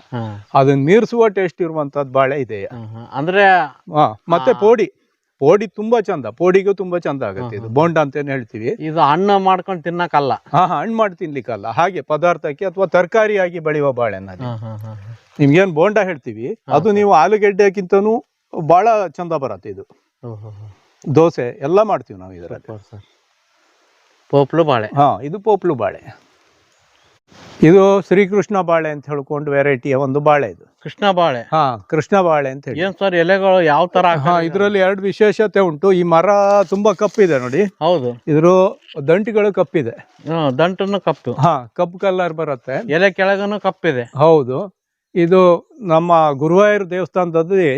ಅದನ್ನ ಮೀರಿಸುವ ಟೇಸ್ಟ್ ಇರುವಂತದ್ದು ಬಾಳೆ ಇದೆ. ಅಂದ್ರೆ ಮತ್ತೆ ಪೋಡಿ ತುಂಬಾ ಚಂದ, ಪೋಡಿಗೂ ತುಂಬಾ ಚಂದ ಆಗುತ್ತೆ. ಇದು ಬೋಂಡ ಅಂತ ಹೇಳ್ತೀವಿ. ಇದು ಹಣ್ಣು ಮಾಡ್ಕೊಂಡು ತಿನ್ನಕ್ಕಲ್ಲ. ಹಣ್ಣು ಮಾಡಿ ತಿನ್ಲಿಕ್ಕಲ್ಲ, ಹಾಗೆ ಪದಾರ್ಥಕ್ಕೆ ಅಥವಾ ತರಕಾರಿಯಾಗಿ ಬೆಳೆಯುವ ಬಾಳೆ. ನಿಮ್ಗೇನ್ ಬೋಂಡ ಹೇಳ್ತೀವಿ, ಅದು ನೀವು ಆಲೂಗೆಡ್ಡೆಕ್ಕಿಂತನೂ ಬಹಳ ಚಂದ ಬರತ್ತೆ. ಇದು ದೋಸೆ ಎಲ್ಲ ಮಾಡ್ತೀವಿ ನಾವು ಇದರಲ್ಲಿ. ಪೋಪ್ಲು ಬಾಳೆ. ಇದು ಪೋಪ್ಲು ಬಾಳೆ. ಇದು ಶ್ರೀಕೃಷ್ಣ ಬಾಳೆ ಅಂತ ಹೇಳ್ಕೊಂಡು ವೆರೈಟಿಯ ಒಂದು ಬಾಳೆ. ಇದು ಕೃಷ್ಣ ಬಾಳೆ. ಕೃಷ್ಣ ಬಾಳೆ ಅಂತ ಹೇಳಿ. ಏನ್ ಸರ್ ಎಲೆಗಳು ಯಾವ ತರ? ಇದ್ರಲ್ಲಿ 2 ವಿಶೇಷತೆ ಉಂಟು. ಈ ಮರ ತುಂಬಾ ಕಪ್ಪಿದೆ ನೋಡಿ. ಹೌದು, ಇದ್ರ ದಂಟಿಗಳು ಕಪ್ಪಿದೆ. ದಂಟನ್ನು ಕಪ್ಪು, ಕಪ್ಪು ಕಲರ್ ಬರುತ್ತೆ. ಎಲೆ ಕೆಳಗನು ಕಪ್ಪಿದೆ. ಹೌದು. ಇದು ನಮ್ಮ ಗುರುವಾಯೂರ್ ದೇವಸ್ಥಾನದಲ್ಲಿ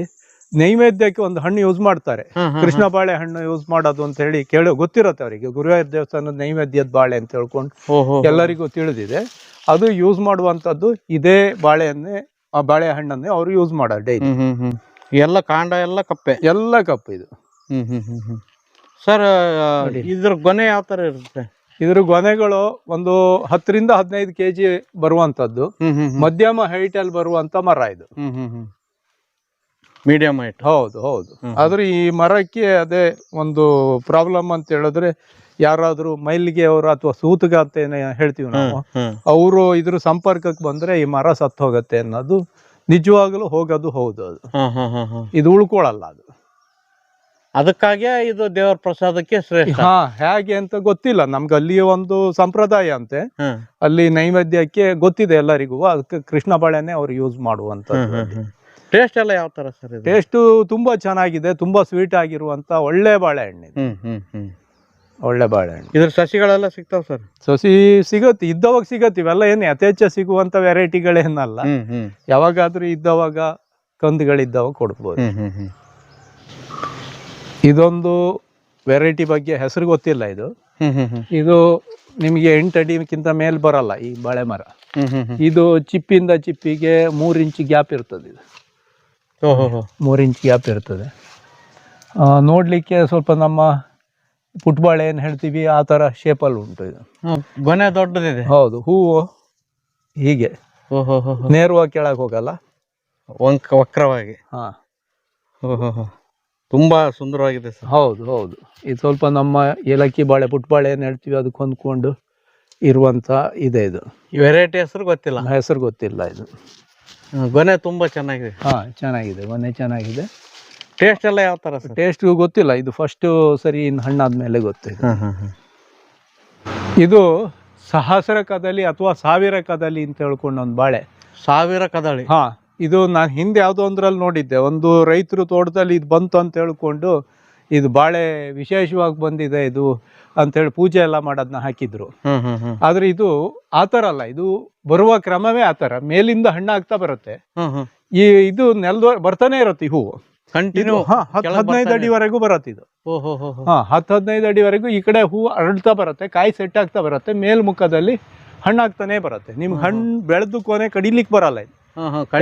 ನೈವೇದ್ಯಕ್ಕೆ ಒಂದು ಹಣ್ಣು ಯೂಸ್ ಮಾಡ್ತಾರೆ, ಕೃಷ್ಣ ಬಾಳೆ ಹಣ್ಣು ಯೂಸ್ ಮಾಡೋದು ಅಂತ ಹೇಳಿ ಗೊತ್ತಿರತ್ತೆ ಅವರಿಗೆ. ಗುರುವಾಯೂರ್ ದೇವಸ್ಥಾನದ ನೈವೇದ್ಯದ ಬಾಳೆ ಅಂತ ಹೇಳ್ಕೊಂಡು ಎಲ್ಲರಿಗೂ ತಿಳಿದಿದೆ. ಅದು ಯೂಸ್ ಮಾಡುವಂತದ್ದು ಇದೇ ಬಾಳೆಯನ್ನೇ, ಆ ಬಾಳೆ ಹಣ್ಣನ್ನೇ ಅವರು ಯೂಸ್ ಮಾಡೋದು ಡೈಲಿ. ಎಲ್ಲ ಕಾಂಡ ಎಲ್ಲ ಕಪ್ಪೆ, ಎಲ್ಲ ಕಪ್ಪು ಇದು. ಸರ್ ಇದ್ರ ಗೊನೆ ಯಾವ ತರ ಇರುತ್ತೆ? ಇದ್ರ ಗೊನೆಗಳು ಒಂದು 10ರಿಂದ 15 kg ಬರುವಂತದ್ದು, ಮಧ್ಯಮ ಹೈಟ್ ಅಲ್ಲಿ ಬರುವಂತ ಮರ ಇದು. Medium height. ಹೌದು. ಆದ್ರೆ ಈ ಮರಕ್ಕೆ ಅದೇ ಒಂದು ಪ್ರಾಬ್ಲಮ್ ಅಂತ ಹೇಳಿದ್ರೆ, ಯಾರಾದ್ರೂ ಮೈಲಿಗೆ ಅವರು ಅಥವಾ ಸೂತಗ ಅಂತ ಹೇಳ್ತೀವಿ ನಾವು, ಅವರು ಇದ್ರ ಸಂಪರ್ಕಕ್ಕೆ ಬಂದ್ರೆ ಈ ಮರ ಸತ್ತು ಹೋಗತ್ತೆ ಅನ್ನೋದು ನಿಜವಾಗ್ಲೂ ಹೋಗೋದು ಹೌದು. ಅದು ಇದು ಉಳ್ಕೊಳಲ್ಲ. ಅದು ಅದಕ್ಕಾಗಿ ಇದು ದೇವರ ಪ್ರಸಾದಕ್ಕೆ ಶ್ರೇಷ್ಠ. ಹೇಗೆ ಅಂತ ಗೊತ್ತಿಲ್ಲ ನಮ್ಗೆ. ಅಲ್ಲಿ ಒಂದು ಸಂಪ್ರದಾಯ ಅಂತೆ, ಅಲ್ಲಿ ನೈವೇದ್ಯಕ್ಕೆ ಗೊತ್ತಿದೆ ಎಲ್ಲರಿಗೂ. ಅದಕ್ಕೆ ಕೃಷ್ಣ ಬಾಳೆನೆ ಅವ್ರು ಯೂಸ್ ಮಾಡುವಂತದ್ದು. ಟೇಸ್ಟ್ ಎಲ್ಲ ಯಾವ ತರ ಸರ್? ಟೇಸ್ಟ್ ತುಂಬಾ ಚೆನ್ನಾಗಿದೆ, ತುಂಬಾ ಸ್ವೀಟ್ ಆಗಿರುವಂತ ಒಳ್ಳೆ ಬಾಳೆಹಣ್ಣು. ಒಳ್ಳೆ ಬಾಳೆಹಣ್ಣು. ಇದ್ರ ಸಸಿಗಳೆಲ್ಲ ಸಿಗ್ತಾವ ಸರ್? ಸಸಿ ಸಿಗತ್ತೆ, ಇದ್ದವಾಗ ಸಿಗತ್ತೆ. ಇವೆಲ್ಲ ಏನು ಯಥೇಚ್ಛ ಸಿಗುವಂತ ವೆರೈಟಿಗಳೇನಲ್ಲ. ಯಾವಾಗಾದ್ರೂ ಇದ್ದವಾಗ ಕಂದುಗಳಿದ್ದವಾಗ ಕೊಡ್ಬೋದು. ಇದೊಂದು ವೆರೈಟಿ ಬಗ್ಗೆ ಹೆಸರು ಗೊತ್ತಿಲ್ಲ. ಇದು ನಿಮಗೆ 8 ಅಡಿಗಿಂತ ಮೇಲ್ ಬರಲ್ಲ ಈ ಬಾಳೆ ಮರ. ಇದು ಚಿಪ್ಪಿಂದ ಚಿಪ್ಪಿಗೆ 3 ಇಂಚ್ ಗ್ಯಾಪ್ ಇರ್ತದೆ. ಇದು 3 ಇಂಚ್ ಗ್ಯಾಪ್ ಇರ್ತದೆ. ನೋಡ್ಲಿಕ್ಕೆ ಸ್ವಲ್ಪ ನಮ್ಮ ಪುಟ್ಬಾಳೆ ಏನ್ ಹೇಳ್ತೀವಿ ಆ ತರ ಶೇಪಲ್ಲಿ ಉಂಟು. ಇದು ಗೊನೆ ದೊಡ್ಡದಿದೆ. ಹೌದು. ಹೂವು ಹೀಗೆ ನೇರವಾಗಿ ಕೆಳಗೆ ಹೋಗಲ್ಲ, ವಕ್ರವಾಗಿ. ತುಂಬಾ ಸುಂದರವಾಗಿದೆ ಸರ್. ಹೌದು. ಇದು ಸ್ವಲ್ಪ ನಮ್ಮ ಏಲಕ್ಕಿ ಬಾಳೆ, ಪುಟ್ಬಾಳೆ ಏನ್ ಹೇಳ್ತೀವಿ ಅದಕ್ಕೆ ಹೊಂದ್ಕೊಂಡು ಇರುವಂತ ಇದೆ. ಇದು ವೆರೈಟಿ ಹೆಸರು ಗೊತ್ತಿಲ್ಲ. ಹೆಸರು ಗೊತ್ತಿಲ್ಲ. ಇದು ಗೊನೆ ತುಂಬಾ ಚೆನ್ನಾಗಿದೆ. ಚೆನ್ನಾಗಿದೆ, ಗೊನೆ ಚೆನ್ನಾಗಿದೆ. ಟೇಸ್ಟ್ ಎಲ್ಲ ಯಾವ ತರ? ಟೇಸ್ಟ್ ಗೊತ್ತಿಲ್ಲ. ಇದು ಫಸ್ಟ್ ಸರಿ ಇನ್ನು ಹಣ್ಣಾದ್ಮೇಲೆ ಗೊತ್ತಿದೆ. ಇದು ಸಹಸ್ರ ಕದಲಿ ಅಥವಾ 1000 ಕದಲಿ ಅಂತ ಹೇಳ್ಕೊಂಡು ಒಂದು ಬಾಳೆ, ಸಾವಿರ ಕದಳಿ. ಹಾ, ಇದು ನಾನು ಹಿಂದೆ ಯಾವುದೋ ಒಂದ್ರಲ್ಲಿ ನೋಡಿದ್ದೆ, ಒಂದು ರೈತರು ತೋಟದಲ್ಲಿ ಇದು ಬಂತು ಅಂತ ಹೇಳ್ಕೊಂಡು ಇದು ಬಾಳೆ ವಿಶೇಷವಾಗಿ ಬಂದಿದೆ ಇದು ಅಂತೇಳಿ ಪೂಜೆ ಎಲ್ಲ ಮಾಡೋದನ್ನ ಹಾಕಿದ್ರು. ಆದ್ರೆ ಇದು ಆತರ ಅಲ್ಲ, ಇದು ಬರುವ ಕ್ರಮವೇ ಆತರ, ಮೇಲಿಂದ ಹಣ್ಣಾಗ್ತಾ ಬರುತ್ತೆ. ಇದು ನೆಲದ ಬರ್ತಾನೆ ಇರುತ್ತೆ ಈ ಹೂವು ಕಂಟಿನ್ಯೂ. 10-15 ಅಡಿವರೆಗೂ ಬರುತ್ತೆ ಇದು. 10-15 ಅಡಿವರೆಗೂ ಈ ಕಡೆ ಹೂವು ಅರಳ್ತಾ ಬರುತ್ತೆ, ಕಾಯಿ ಸೆಟ್ ಆಗ್ತಾ ಬರುತ್ತೆ, ಮೇಲ್ಮುಖದಲ್ಲಿ ಹಣ್ಣಾಗ್ತಾನೆ ಬರುತ್ತೆ. ನಿಮ್ಗೆ ಹಣ್ಣು ಬೆಳೆದು ಕೊನೆ ಕಡಿಲಿಕ್ಕೆ ಬರಲ್ಲ ಇದು,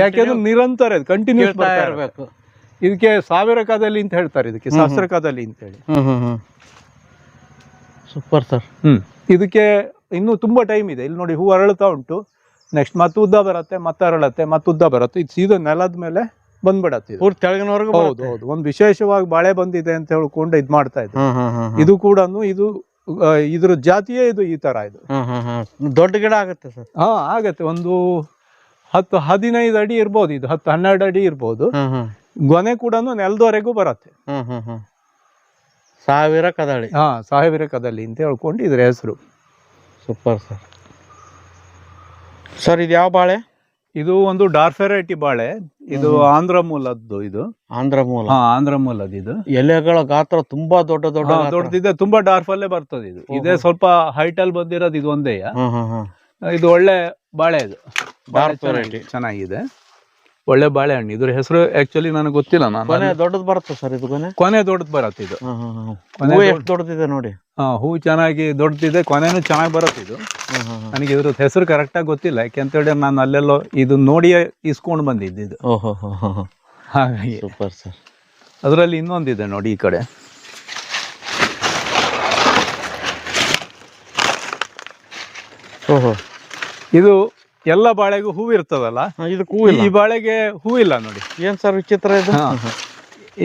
ಯಾಕೆಂದ್ರೆ ನಿರಂತರ ಇದು ಕಂಟಿನ್ಯೂಸ್ ಇರಬೇಕು. ಇದಕ್ಕೆ ಸಾವಿರ ಕಾದಲ್ಲಿ ಅಂತ ಹೇಳ್ತಾರೆ, ಇದಕ್ಕೆ ಸಹಸ್ರ ಕಾದಲ್ಲಿ ಅಂತ ಹೇಳಿ. Super sir. ಇದಕ್ಕೆ ಇನ್ನೂ ತುಂಬಾ ಟೈಮ್ ಇದೆ. ಇಲ್ಲಿ ನೋಡಿ, ಹೂ ಅರಳುತ್ತಾ ಉಂಟು, ನೆಕ್ಸ್ಟ್ ಮತ್ತೆ ಉದ್ದ ಬರುತ್ತೆ, ಮತ್ತೆ ಅರಳತ್ತೆ, ಮತ್ತೆ ಉದ್ದ ಬರುತ್ತೆ. ಇದು ಸೀದಾ ನೆಲದ ಮೇಲೆ ಬಂದ್ಬಿಡತ್ತೆ, ಪೂರ್ತಿ ತೆಳಗಿನವರೆಗೂ. ಹೌದು ಹೌದು. ಒಂದು ವಿಶೇಷವಾಗಿ ಬಾಳೆ ಬಂದಿದೆ ಅಂತ ಹೇಳ್ಕೊಂಡು ಇದ್ ಮಾಡ್ತಾ ಇದ್ರು. ಇದು ಕೂಡ ಇದು ಇದ್ರ ಜಾತಿಯೇ ಇದು ಈ ತರ ಇದು. ದೊಡ್ಡ ಗಿಡ ಆಗುತ್ತೆ ಸರ್. ಆಗತ್ತೆ. ಒಂದು 10-15 ಅಡಿ ಇರ್ಬೋದು, ಇದು 10-12 ಅಡಿ ಇರ್ಬೋದು. ಗೊನೆ ಕೂಡ ನೆಲದವರೆಗೂ ಬರತ್ತೆ. ಸಾವಿರ ಕದಳಿ. ಸಾವಿರ ಕದಳಿ ಅಂತ ಹೇಳ್ಕೊಂಡು ಇದ್ರ ಹೆಸರು. Super sir. ಸರ್ ಇದು ಯಾವ ಬಾಳೆ? ಇದು ಒಂದು ಡಾರ್ಕ್ ವೆರೈಟಿ ಬಾಳೆ. ಇದು ಆಂಧ್ರ ಮೂಲದ್ದು. ಇದು ಆಂಧ್ರ ಮೂಲ. ಆಂಧ್ರ ಮೂಲದ್ದು. ಇದು ಎಲೆಗಳ ಗಾತ್ರ ತುಂಬಾ ದೊಡ್ಡದಿದೆ, ತುಂಬಾ ಡಾರ್ಕ್ ಅಲ್ಲೇ ಬರ್ತದೆ ಇದು. ಇದೇ ಸ್ವಲ್ಪ ಹೈಟ್ ಅಲ್ಲಿ ಬಂದಿರೋದು ಇದು ಒಂದೇ. ಇದು ಒಳ್ಳೆ ಬಾಳೆ, ಇದು ಚೆನ್ನಾಗಿದೆ, ಒಳ್ಳೆ ಬಾಳೆಹಣ್ಣು. ಇದ್ರ ಹೆಸರು ಆಕ್ಚುಲಿ ನನಗೆ ಗೊತ್ತಿಲ್ಲ. ಕೊನೆ ದೊಡ್ಡದು ಬರುತ್ತೆ ಸರ್ ಇದು. ಕೊನೆ ದೊಡ್ಡದು ಬರುತ್ತೆ ಇದು. ಎಷ್ಟು ದೊಡ್ಡದಿದೆ ನೋಡಿ. ಹೂ ಚೆನ್ನಾಗಿ ದೊಡ್ಡದಿದೆ, ಕೊನೆನೂ ಚೆನ್ನಾಗಿ ಬರುತ್ತೆ ಇದು. ನನಗೆ ಇದ್ರ ಹೆಸರು ಕರೆಕ್ಟ್ ಆಗಿ ಗೊತ್ತಿಲ್ಲ, ಯಾಕೆಂತೇಳಿ ನಾನು ಅಲ್ಲೆಲ್ಲೋ ಇದು ನೋಡಿ ಇಸ್ಕೊಂಡು ಬಂದಿದ್ದು. ಹಾಗಾಗಿ ಸೂಪರ್ ಸರ್. ಅದರಲ್ಲಿ ಇನ್ನೊಂದಿದೆ ನೋಡಿ ಈ ಕಡೆ. ಇದು ಎಲ್ಲ ಬಾಳೆಗೂ ಹೂ ಇರ್ತದಲ್ಲ, ಇದಕ್ಕೆ ಈ ಬಾಳೆಗೆ ಹೂ ಇಲ್ಲ ನೋಡಿ. ಏನ್ ಸರ್ ವಿಚಿತ್ರ ಇದು.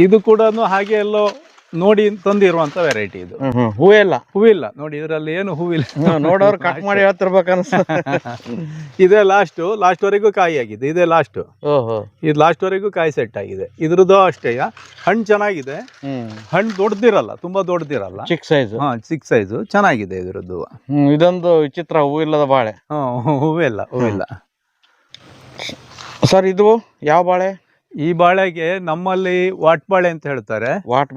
ಇದು ಕೂಡ ಹಾಗೆ ಎಲ್ಲೋ ನೋಡಿ ತಂದಿರುವಂತ ವೆರೈಟಿ ಇದು. ಹೂವಿಲ್ಲ ನೋಡಿ, ಇದರಲ್ಲಿ ಏನು ಹೂವಿಲ್ಲ. ನೋಡೋರು ಕಟ್ ಮಾಡಿ ಹೇಳ್ತಿರ್ಬೇಕು ಅನ್ಸುತ್ತೆ. ಇದೇ ಲಾಸ್ಟ್ ವರೆಗೂ ಕಾಯಿ ಆಗಿದೆ. ಇದೇ ಲಾಸ್ಟ್. ಇದು ಲಾಸ್ಟ್ ವರೆಗೂ ಕಾಯಿ ಸೆಟ್ ಆಗಿದೆ. ಇದ್ರದ್ದು ಅಷ್ಟೇ. ಹಣ್ಣು ಚೆನ್ನಾಗಿದೆ, ಹಣ್ಣು ದೊಡ್ಡದಿರಲ್ಲ, ತುಂಬಾ ದೊಡ್ಡದಿರಲ್ಲ, ಚಿಕ್ಕ ಸೈಜ್. ಚಿಕ್ಕ ಸೈಜು ಚೆನ್ನಾಗಿದೆ ಇದ್ರದ್ದು. ಇದೊಂದು ವಿಚಿತ್ರ, ಹೂ ಇಲ್ಲದ ಬಾಳೆ. ಹೂವಿಲ್ಲ ಸರ್. ಇದು ಯಾವ ಬಾಳೆ? ಈ ಬಾಳೆಗೆ ನಮ್ಮಲ್ಲಿ ವಾಟ್ ಬಾಳೆ ಅಂತ ಹೇಳ್ತಾರೆ. ವಾಟ್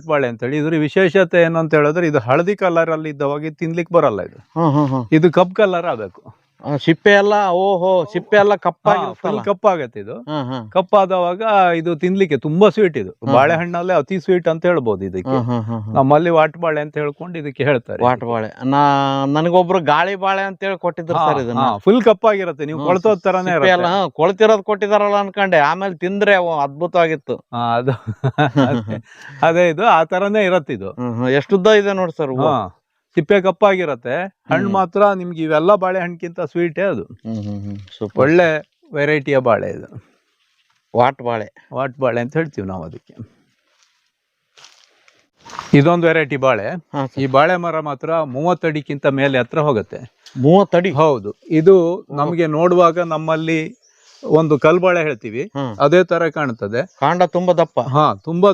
ಬಾಳೆ ಅಂತ ಹೇಳಿ. ಇದ್ರ ವಿಶೇಷತೆ ಏನು ಅಂತ ಹೇಳಿದ್ರೆ, ಇದು ಹಳದಿ ಕಲರ್ ಅಲ್ಲಿ ಇದ್ದವಾಗ ತಿನ್ಲಿಕ್ಕೆ ಬರಲ್ಲ. ಇದು ಕಪ್ ಕಲರ್ ಆಗಬೇಕು. ಸಿಪ್ಪೆ ಎಲ್ಲ ಸಿಪ್ಪೆ ಎಲ್ಲ ಕಪ್ಪಾಗತ್ತೆ. ಇದು ಕಪ್ಪಾದವಾಗ ಇದು ತಿನ್ಲಿಕ್ಕೆ ತುಂಬಾ ಸ್ವೀಟ್. ಇದು ಬಾಳೆಹಣ್ಣಲ್ಲೇ ಅತಿ ಸ್ವೀಟ್ ಅಂತ ಹೇಳ್ಬೋದು ಇದಕ್ಕೆ. ನಮ್ಮಲ್ಲಿ ವಾಟ್ ಬಾಳೆ ಅಂತ ಹೇಳ್ಕೊಂಡು ಇದಕ್ಕೆ ಹೇಳ್ತಾರೆ. ವಾಟ್ ಬಾಳೆ. ನನಗೊಬ್ರು ಗಾಳಿ ಬಾಳೆ ಅಂತ ಹೇಳಿ ಕೊಟ್ಟಿದ್ರು ಸರ್. ಇದನ್ನ ಫುಲ್ ಕಪ್ಪಾಗಿರತ್ತೆ, ನೀವು ಕೊಳ್ತೋದ್ ತರಾನೇ ಕೊಳ್ತಿರೋದ್ ಕೊಟ್ಟಿದಾರಲ್ಲ ಅನ್ಕೊಂಡೆ, ಆಮೇಲೆ ತಿಂದ್ರೆ ಅದ್ಭುತವಾಗಿತ್ತು. ಅದು ಅದೇ, ಇದು ಆ ತರಾನೇ ಇರತ್ತೆ. ಇದು ಎಷ್ಟು ಉದ್ದ ಇದೆ ನೋಡಿ ಸರ್. ಸಿಪ್ಪೆ ಕಪ್ಪಾಗಿರತ್ತೆ, ಹಣ್ಣು ಮಾತ್ರ ನಿಮ್ಗೆ ಇವೆಲ್ಲ ಬಾಳೆಹಣ್ಣಿಗಿಂತ ಸ್ವೀಟೇ ಅದು. ಒಳ್ಳೆ ವೆರೈಟಿಯ ಬಾಳೆ ಇದು. ವಾಟ್ ಬಾಳೆ ಅಂತ ಹೇಳ್ತೀವಿ ನಾವು ಅದಕ್ಕೆ. ಇದೊಂದು ವೆರೈಟಿ ಬಾಳೆ. ಈ ಬಾಳೆ ಮರ ಮಾತ್ರ 30 ಅಡಿಗಿಂತ ಮೇಲೆ ಹತ್ರ ಹೋಗುತ್ತೆ. 30 ಅಡಿ? ಹೌದು. ಇದು ನಮಗೆ ನೋಡುವಾಗ ನಮ್ಮಲ್ಲಿ ಒಂದು ಕಲ್ಬಾಳೆ ಹೇಳ್ತೀವಿ, ಅದೇ ತರ ಕಾಣ್ತದೆ. ಕಾಂಡ ತುಂಬಾ ದಪ್ಪ. ತುಂಬಾ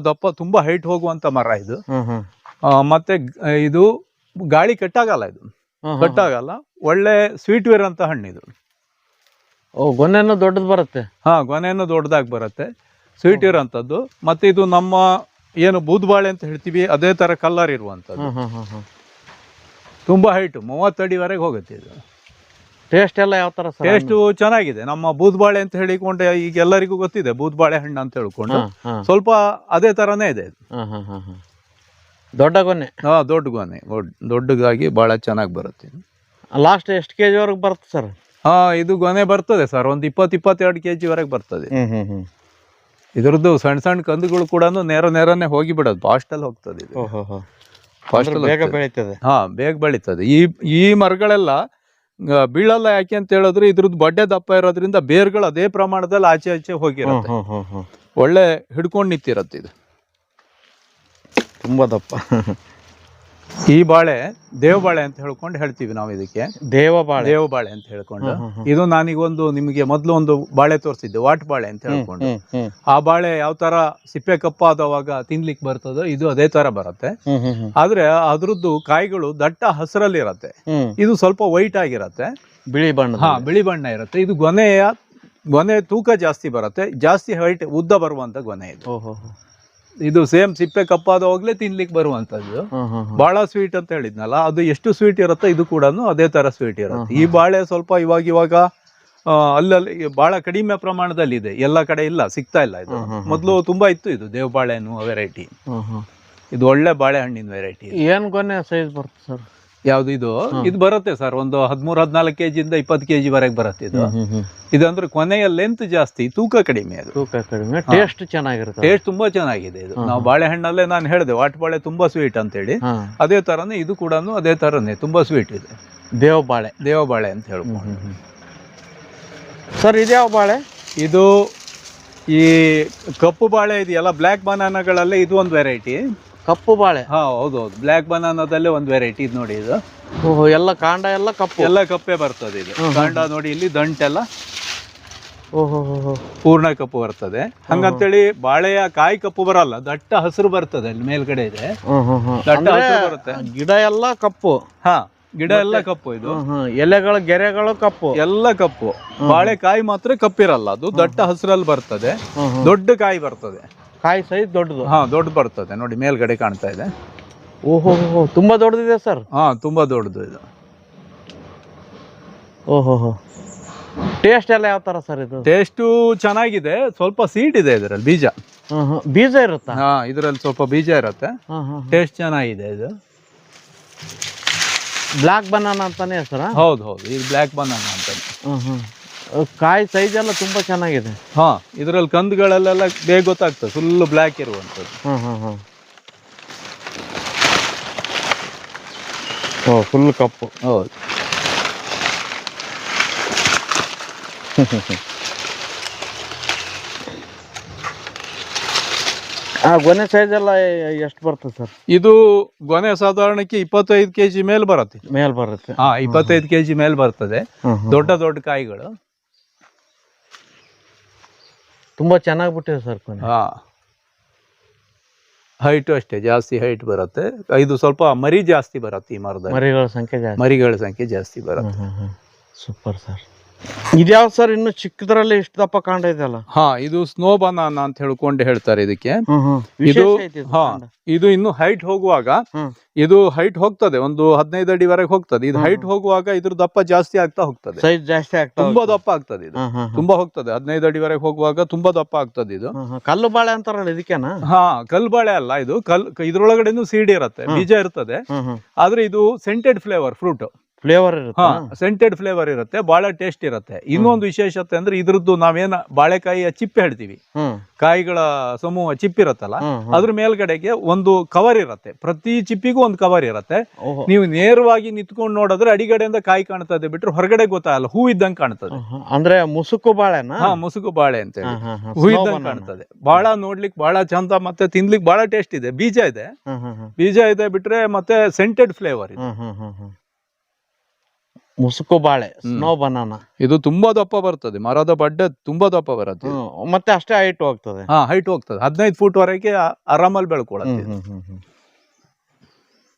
ದಪ್ಪ, ತುಂಬಾ ಹೈಟ್ ಹೋಗುವಂತ ಮರ ಇದು. ಮತ್ತೆ ಇದು ಗಾಳಿ ಕಟ್ಟಾಗಲ್ಲ, ಇದು ಕಟ್ಟಾಗಲ್ಲ. ಒಳ್ಳೆ ಸ್ವೀಟ್ ಇರೋಂಥ ಹಣ್ಣು ಇದು. ಗೊನೆನೂ ದೊಡ್ಡದು ಬರುತ್ತೆ. ಗೊನೆನೂ ದೊಡ್ಡದಾಗಿ ಬರುತ್ತೆ, ಸ್ವೀಟ್ ಇರೋಂಥದ್ದು. ಮತ್ತೆ ಇದು ನಮ್ಮ ಏನು ಬೂದ್ಬಾಳೆ ಅಂತ ಹೇಳ್ತೀವಿ, ಅದೇ ತರ ಕಲರ್ ಇರುವಂಥದ್ದು. ತುಂಬಾ ಹೈಟ್, 30 ಅಡಿವರೆಗೆ ಹೋಗುತ್ತೆ ಇದು. ಟೇಸ್ಟ್ ಎಲ್ಲ ಯಾವ ತರ? ಟೇಸ್ಟ್ ಚೆನ್ನಾಗಿದೆ. ನಮ್ಮ ಬೂದ್ಬಾಳೆ ಅಂತ ಹೇಳಿಕೊಂಡೆ ಈಗ ಎಲ್ಲರಿಗೂ ಗೊತ್ತಿದೆ, ಬೂದ್ಬಾಳೆ ಹಣ್ಣು ಅಂತ ಹೇಳ್ಕೊಂಡು. ಸ್ವಲ್ಪ ಅದೇ ತರನೇ ಇದೆ ಇದು. ದೊಡ್ಡ ಗೊನೆ. ದೊಡ್ಡ ಗೊನೆ, ದೊಡ್ಡದಾಗಿ ಬಹಳ ಚೆನ್ನಾಗಿ ಬರುತ್ತೆ. ಲಾಸ್ಟ್ ಎಷ್ಟು ಕೆಜಿ ವರೆಗೆ ಬರುತ್ತೆ ಸರ್? ಇದು ಗೊನೆ ಬರ್ತದೆ ಸರ್, ಒಂದು 20-22 ಕೆಜಿ ವರೆಗೆ ಬರ್ತದೆ. ಇದ್ರದ್ದು ಸಣ್ಣ ಕಂದುಗಳು ಕೂಡ ನೇರನೇ ಹೋಗಿ ಬಿಡೋದು, ಫಾಸ್ಟ್ ಅಲ್ಲಿ ಹೋಗ್ತದೆ ಇದು. ಬೇಗ ಬೆಳೀತದೆ. ಬೇಗ ಬೆಳೀತದೆ. ಈ ಮರಗಳೆಲ್ಲ ಬೀಳಲ್ಲ, ಯಾಕೆ ಅಂತ ಹೇಳಿದ್ರೆ ಇದ್ರದ್ದು ಬಡ್ಡೆ ದಪ್ಪ ಇರೋದ್ರಿಂದ ಬೇರ್ಗಳು ಅದೇ ಪ್ರಮಾಣದಲ್ಲಿ ಆಚೆ ಹೋಗಿರುತ್ತೆ. ಒಳ್ಳೆ ಹಿಡ್ಕೊಂಡು ನಿಂತಿರತ್ತೆ ಇದು, ತುಂಬಾ ದಪ್ಪ. ಈ ಬಾಳೆ ದೇವ ಬಾಳೆ ಅಂತ ಹೇಳ್ತೀವಿ ನಾವು ಇದಕ್ಕೆ. ದೇವ ಬಾಳೆ ಅಂತ ಹೇಳ್ಕೊಂಡು ಇದು ನಾನೀಗೊಂದು ನಿಮಗೆ ಮೊದಲು ಒಂದು ಬಾಳೆ ತೋರಿಸಿದ್ದೆ, ವಾಟ್ ಬಾಳೆ ಅಂತ ಹೇಳ್ಕೊಂಡು. ಆ ಬಾಳೆ ಯಾವ ತರ ಸಿಪ್ಪೆ ಕಪ್ಪಾದವಾಗ ತಿನ್ಲಿಕ್ಕೆ ಬರ್ತದೋ ಇದು ಅದೇ ತರ ಬರುತ್ತೆ. ಆದ್ರೆ ಅದ್ರದ್ದು ಕಾಯಿಗಳು ದಟ್ಟ ಹಸಿರಲ್ಲಿ ಇರತ್ತೆ, ಇದು ಸ್ವಲ್ಪ ವೈಟ್ ಆಗಿರತ್ತೆ, ಬಿಳಿ ಬಣ್ಣ. ಬಿಳಿ ಬಣ್ಣ ಇರುತ್ತೆ. ಇದು ಗೊನೆ ತೂಕ ಜಾಸ್ತಿ ಬರುತ್ತೆ, ಜಾಸ್ತಿ ಹೈಟ್ ಉದ್ದ ಬರುವಂತ ಗೊನೆ ಇದು. ಇದು ಸೇಮ್ ಸಿಪ್ಪೆ ಕಪ್ಪಾದವಾಗ್ಲೇ ತಿನ್ಲಿಕ್ಕೆ ಬರುವಂತದ್ದು. ಬಹಳ ಸ್ವೀಟ್ ಅಂತ ಹೇಳಿದ್ನಲ್ಲ, ಅದು ಎಷ್ಟು ಸ್ವೀಟ್ ಇರುತ್ತೆ ಇದು ಕೂಡ ಅದೇ ತರ ಸ್ವೀಟ್ ಇರುತ್ತೆ. ಈ ಬಾಳೆ ಸ್ವಲ್ಪ ಇವಾಗ ಅಲ್ಲಲ್ಲಿ ಬಹಳ ಕಡಿಮೆ ಪ್ರಮಾಣದಲ್ಲಿ ಇದೆ, ಎಲ್ಲ ಕಡೆ ಇಲ್ಲ, ಸಿಗ್ತಾ ಇಲ್ಲ. ಇದು ಮೊದಲು ತುಂಬಾ ಇತ್ತು, ಇದು ದೇವ ಬಾಳೆ ಅನ್ನುವ ವೆರೈಟಿ. ಇದು ಒಳ್ಳೆ ಬಾಳೆಹಣ್ಣಿನ ವೆರೈಟಿ. ಏನ್ ಗೊನೆ ಸೈಜ್ ಬರುತ್ತೆ ಸರ್? ಯಾವ್ದು ಇದು ಬರುತ್ತೆ ಸರ್, ಒಂದು 13-14 ಕೆಜಿಯಿಂದ 20 ಕೆಜಿ ವರೆಗೆ ಬರುತ್ತೆ ಇದು. ಇದಂದ್ರೆ ಕೊನೆಯ ಲೆಂತ್ ಜಾಸ್ತಿ, ತೂಕ ಕಡಿಮೆ. ಅದು ತೂಕ ಕಡಿಮೆ, ಟೇಸ್ಟ್ ಚೆನ್ನಾಗಿರುತ್ತೆ. ಟೇಸ್ಟ್ ತುಂಬಾ ಚೆನ್ನಾಗಿದೆ ಇದು. ನಾವು ಬಾಳೆಹಣ್ಣಲ್ಲೇ ನಾನು ಹೇಳಿದೆ ವಾಟ್ ಬಾಳೆ ತುಂಬಾ ಸ್ವೀಟ್ ಅಂತ ಹೇಳಿ, ಅದೇ ತರನೇ ಇದು ಕೂಡ ಅದೇ ತರನೇ ತುಂಬಾ ಸ್ವೀಟ್ ಇದೆ. ದೇವ ಬಾಳೆ ಅಂತ ಹೇಳ್ಬೋದು ಸರ್. ಇದ್ಯಾವ ಬಾಳೆ? ಇದು ಈ ಕಪ್ಪು ಬಾಳೆ ಇದೆಯಲ್ಲ, ಬ್ಲ್ಯಾಕ್ ಬನಾನಾಗಳಲ್ಲೇ ಇದು ಒಂದು ವೆರೈಟಿ. ಕಪ್ಪು ಬಾಳೆ? ಹೌದು, ಬ್ಲ್ಯಾಕ್ ಬನಾನಾದಲ್ಲೇ ಒಂದು ವೆರೈಟಿ. ಇದು ನೋಡಿ, ಇದು ಎಲ್ಲ ಕಾಂಡ ಎಲ್ಲ ಕಪ್ಪು, ಎಲ್ಲ ಕಪ್ಪೆ ಬರ್ತದೆ. ಇದು ಕಾಂಡ ನೋಡಿ, ಇಲ್ಲಿ ದಂಟೆಲ್ಲ ಪೂರ್ಣ ಕಪ್ಪು ಬರ್ತದೆ. ಹಂಗಂತೇಳಿ ಬಾಳೆಯ ಕಾಯಿ ಕಪ್ಪು ಬರಲ್ಲ, ದಟ್ಟ ಹಸಿರು ಬರ್ತದೆ. ಅಲ್ಲಿ ಮೇಲ್ಗಡೆ ಇದೆ, ದಟ್ಟ ಹಸಿರು ಬರುತ್ತೆ. ಗಿಡ ಎಲ್ಲ ಕಪ್ಪು? ಗಿಡ ಎಲ್ಲ ಕಪ್ಪು. ಇದು ಎಲೆಗಳು ಗೆರೆಗಳು ಕಪ್ಪು, ಎಲ್ಲ ಕಪ್ಪು. ಬಾಳೆ ಕಾಯಿ ಮಾತ್ರ ಕಪ್ಪಿರಲ್ಲ, ಅದು ದಟ್ಟ ಹಸಿರಲ್ಲಿ ಬರ್ತದೆ, ದೊಡ್ಡ ಕಾಯಿ ಬರ್ತದೆ. ಕಾಯಿ ಸೈಜ್ ದೊಡ್ಡದು? ದೊಡ್ಡ ಬರ್ತದೆ. ನೋಡಿ ಮೇಲ್ಗಡೆ ಕಾಣ್ತಾ ಇದೆ. ಓಹೋ, ತುಂಬಾ ದೊಡ್ಡದಿದೆ ಸರ್. ತುಂಬಾ ದೊಡ್ಡದು ಇದು. ಓಹೋ, ಟೇಸ್ಟ್ ಎಲ್ಲ ಯಾವ ತರ ಸರ್ ಇದು? ಟೇಸ್ಟು ಚೆನ್ನಾಗಿದೆ, ಸ್ವಲ್ಪ ಸೀಡ್ ಇದೆ ಇದರಲ್ಲಿ, ಬೀಜ ಇರುತ್ತಾ? ಇದರಲ್ಲಿ ಸ್ವಲ್ಪ ಬೀಜ ಇರುತ್ತೆ. ಟೇಸ್ಟ್ ಚೆನ್ನಾಗಿದೆ ಇದು. ಬ್ಲ್ಯಾಕ್ ಬನಾನಾ ಅಂತಾನೆ ಸರ್? ಹೌದು, ಇದು ಬ್ಲ್ಯಾಕ್ ಬನಾನಾ ಅಂತಾನೆ. ಕಾಯಿ ಸೈಜ್ ಎಲ್ಲ ತುಂಬಾ ಚೆನ್ನಾಗಿದೆ. ಇದರಲ್ಲಿ ಕಂದುಗಳೆಲ್ಲ ಬೇಗ ಗೊತ್ತಾಗ್ತದೆ, ಫುಲ್ ಬ್ಲ್ಯಾಕ್ ಇರುವಂತದ್ದು. ಫುಲ್ ಕಪ್ಪು. ಹೌದು. ಗೊನೆ ಸೈಜ್ ಎಲ್ಲ ಎಷ್ಟು ಬರ್ತದೆ ಸರ್? ಇದು ಗೊನೆ ಸಾಧಾರಣಕ್ಕೆ 25 ಕೆಜಿ ಮೇಲ್ ಬರುತ್ತೆ. 25 ಕೆಜಿ ಮೇಲ್ ಬರ್ತದೆ. ದೊಡ್ಡ ಕಾಯಿಗಳು ತುಂಬಾ ಚೆನ್ನಾಗಿ ಬಿಟ್ಟಿದೆ ಸರ್. ಹೈಟ್ ಅಷ್ಟೇ, ಜಾಸ್ತಿ ಹೈಟ್ ಬರುತ್ತೆ. ಇದು ಸ್ವಲ್ಪ ಮರಿ ಜಾಸ್ತಿ ಬರುತ್ತೆ ಈ ಮರದ. ಮರಿಗಳ ಸಂಖ್ಯೆ ಜಾಸ್ತಿ ಬರುತ್ತೆ. Super sir. ಇದ್ಯಾವ ಸರ್? ಇನ್ನು ಚಿಕ್ಕದ್ರಲ್ಲಿ ಇಷ್ಟು ದಪ್ಪ ಕಾಂಡ ಇದೆಯಲ್ಲ? ಇದು ಸ್ನೋ ಬನಾನಾ ಅಂತ ಹೇಳ್ತಾರೆ ಇದಕ್ಕೆ. ಇದು ಇನ್ನು ಹೈಟ್ ಹೋಗುವಾಗ, ಇದು ಹೈಟ್ ಹೋಗ್ತದೆ, ಒಂದು 15 ಅಡಿವರೆಗೆ ಹೋಗ್ತದೆ. ಇದು ಹೈಟ್ ಹೋಗುವಾಗ ಇದ್ರ ದಪ್ಪ ಜಾಸ್ತಿ ಆಗ್ತಾ ಹೋಗ್ತದೆ, ಸೈಜ್ ಜಾಸ್ತಿ ಆಗ್ತದೆ, ತುಂಬಾ ದಪ್ಪ ಆಗ್ತದೆ. ಇದು ತುಂಬಾ ಹೋಗ್ತದೆ, 15 ಅಡಿವರೆಗೆ ಹೋಗುವಾಗ ತುಂಬಾ ದಪ್ಪ ಆಗ್ತದೆ. ಇದು ಕಲ್ಲು ಬಾಳೆ ಅಂತಾರಲ್ಲ, ಇದಕ್ಕೇನಾ? ಕಲ್ಲು ಬಾಳೆ ಅಲ್ಲ, ಇದು ಇದ್ರೊಳಗಡೆನು ಸೀಡ್ ಇರುತ್ತೆ, ಬೀಜ ಇರ್ತದೆ. ಆದ್ರೆ ಇದು ಸೆಂಟೆಡ್ ಫ್ರೂಟ್ ಸೆಂಟೆಡ್ ಫ್ಲೇವರ್ ಇರುತ್ತೆ, ಬಹಳ ಟೇಸ್ಟ್ ಇರುತ್ತೆ. ಇನ್ನೊಂದು ವಿಶೇಷತೆ ಅಂದ್ರೆ ಇದ್ರದ್ದು ನಾವೇನ ಬಾಳೆಕಾಯಿಯ ಚಿಪ್ಪೆ ಹೇಳ್ತೀವಿ, ಕಾಯಿಗಳ ಸಮೂಹ ಚಿಪ್ಪಿರತ್ತಲ್ಲ, ಅದ್ರ ಮೇಲ್ಗಡೆಗೆ ಒಂದು ಕವರ್ ಇರುತ್ತೆ. ಪ್ರತಿ ಚಿಪ್ಪಿಗೂ ಒಂದು ಕವರ್ ಇರುತ್ತೆ. ನೀವು ನೇರವಾಗಿ ನಿಂತ್ಕೊಂಡು ನೋಡಿದ್ರೆ ಅಡಿಗಡೆಯಿಂದ ಕಾಯಿ ಕಾಣ್ತದೆ, ಬಿಟ್ರೆ ಹೊರಗಡೆ ಗೊತ್ತಾಗಲ್ಲ, ಹೂ ಇದ್ದಂಗೆ ಕಾಣ್ತದೆ. ಅಂದ್ರೆ ಮುಸುಕು ಬಾಳೆ? ಮುಸುಕು ಬಾಳೆ ಅಂತ ಹೇಳಿ ಹೂ ಇದ್ದಂಗೆ ಕಾಣ್ತದೆ. ಬಹಳ ನೋಡ್ಲಿಕ್ಕೆ ಬಹಳ ಚಂದ, ಮತ್ತೆ ತಿನ್ಲಿಕ್ಕೆ ಬಹಳ ಟೇಸ್ಟ್ ಇದೆ. ಬೀಜ ಇದೆ ಬಿಟ್ರೆ, ಮತ್ತೆ ಸೆಂಟೆಡ್ ಫ್ಲೇವರ್ ಇದೆ. ಮುಸುಕು ಬಾಳೆ, ಸ್ನೋ ಬನಾನಾ. ಇದು ತುಂಬಾ ದಪ್ಪ ಬರ್ತದೆ, ಮರದ ಬಡ್ಡೆ ತುಂಬಾ ದಪ್ಪ ಬರುತ್ತೆ. ಮತ್ತೆ ಅಷ್ಟೇ ಹೈಟ್ ಹೋಗ್ತದೆ? ಹೈಟ್ ಹೋಗ್ತದೆ, 15 ಫೂಟ್ ವರೆಗೆ ಆರಾಮಲ್ಲಿ ಬೆಳ್ಕೊಳ್ಳುತ್ತೆ.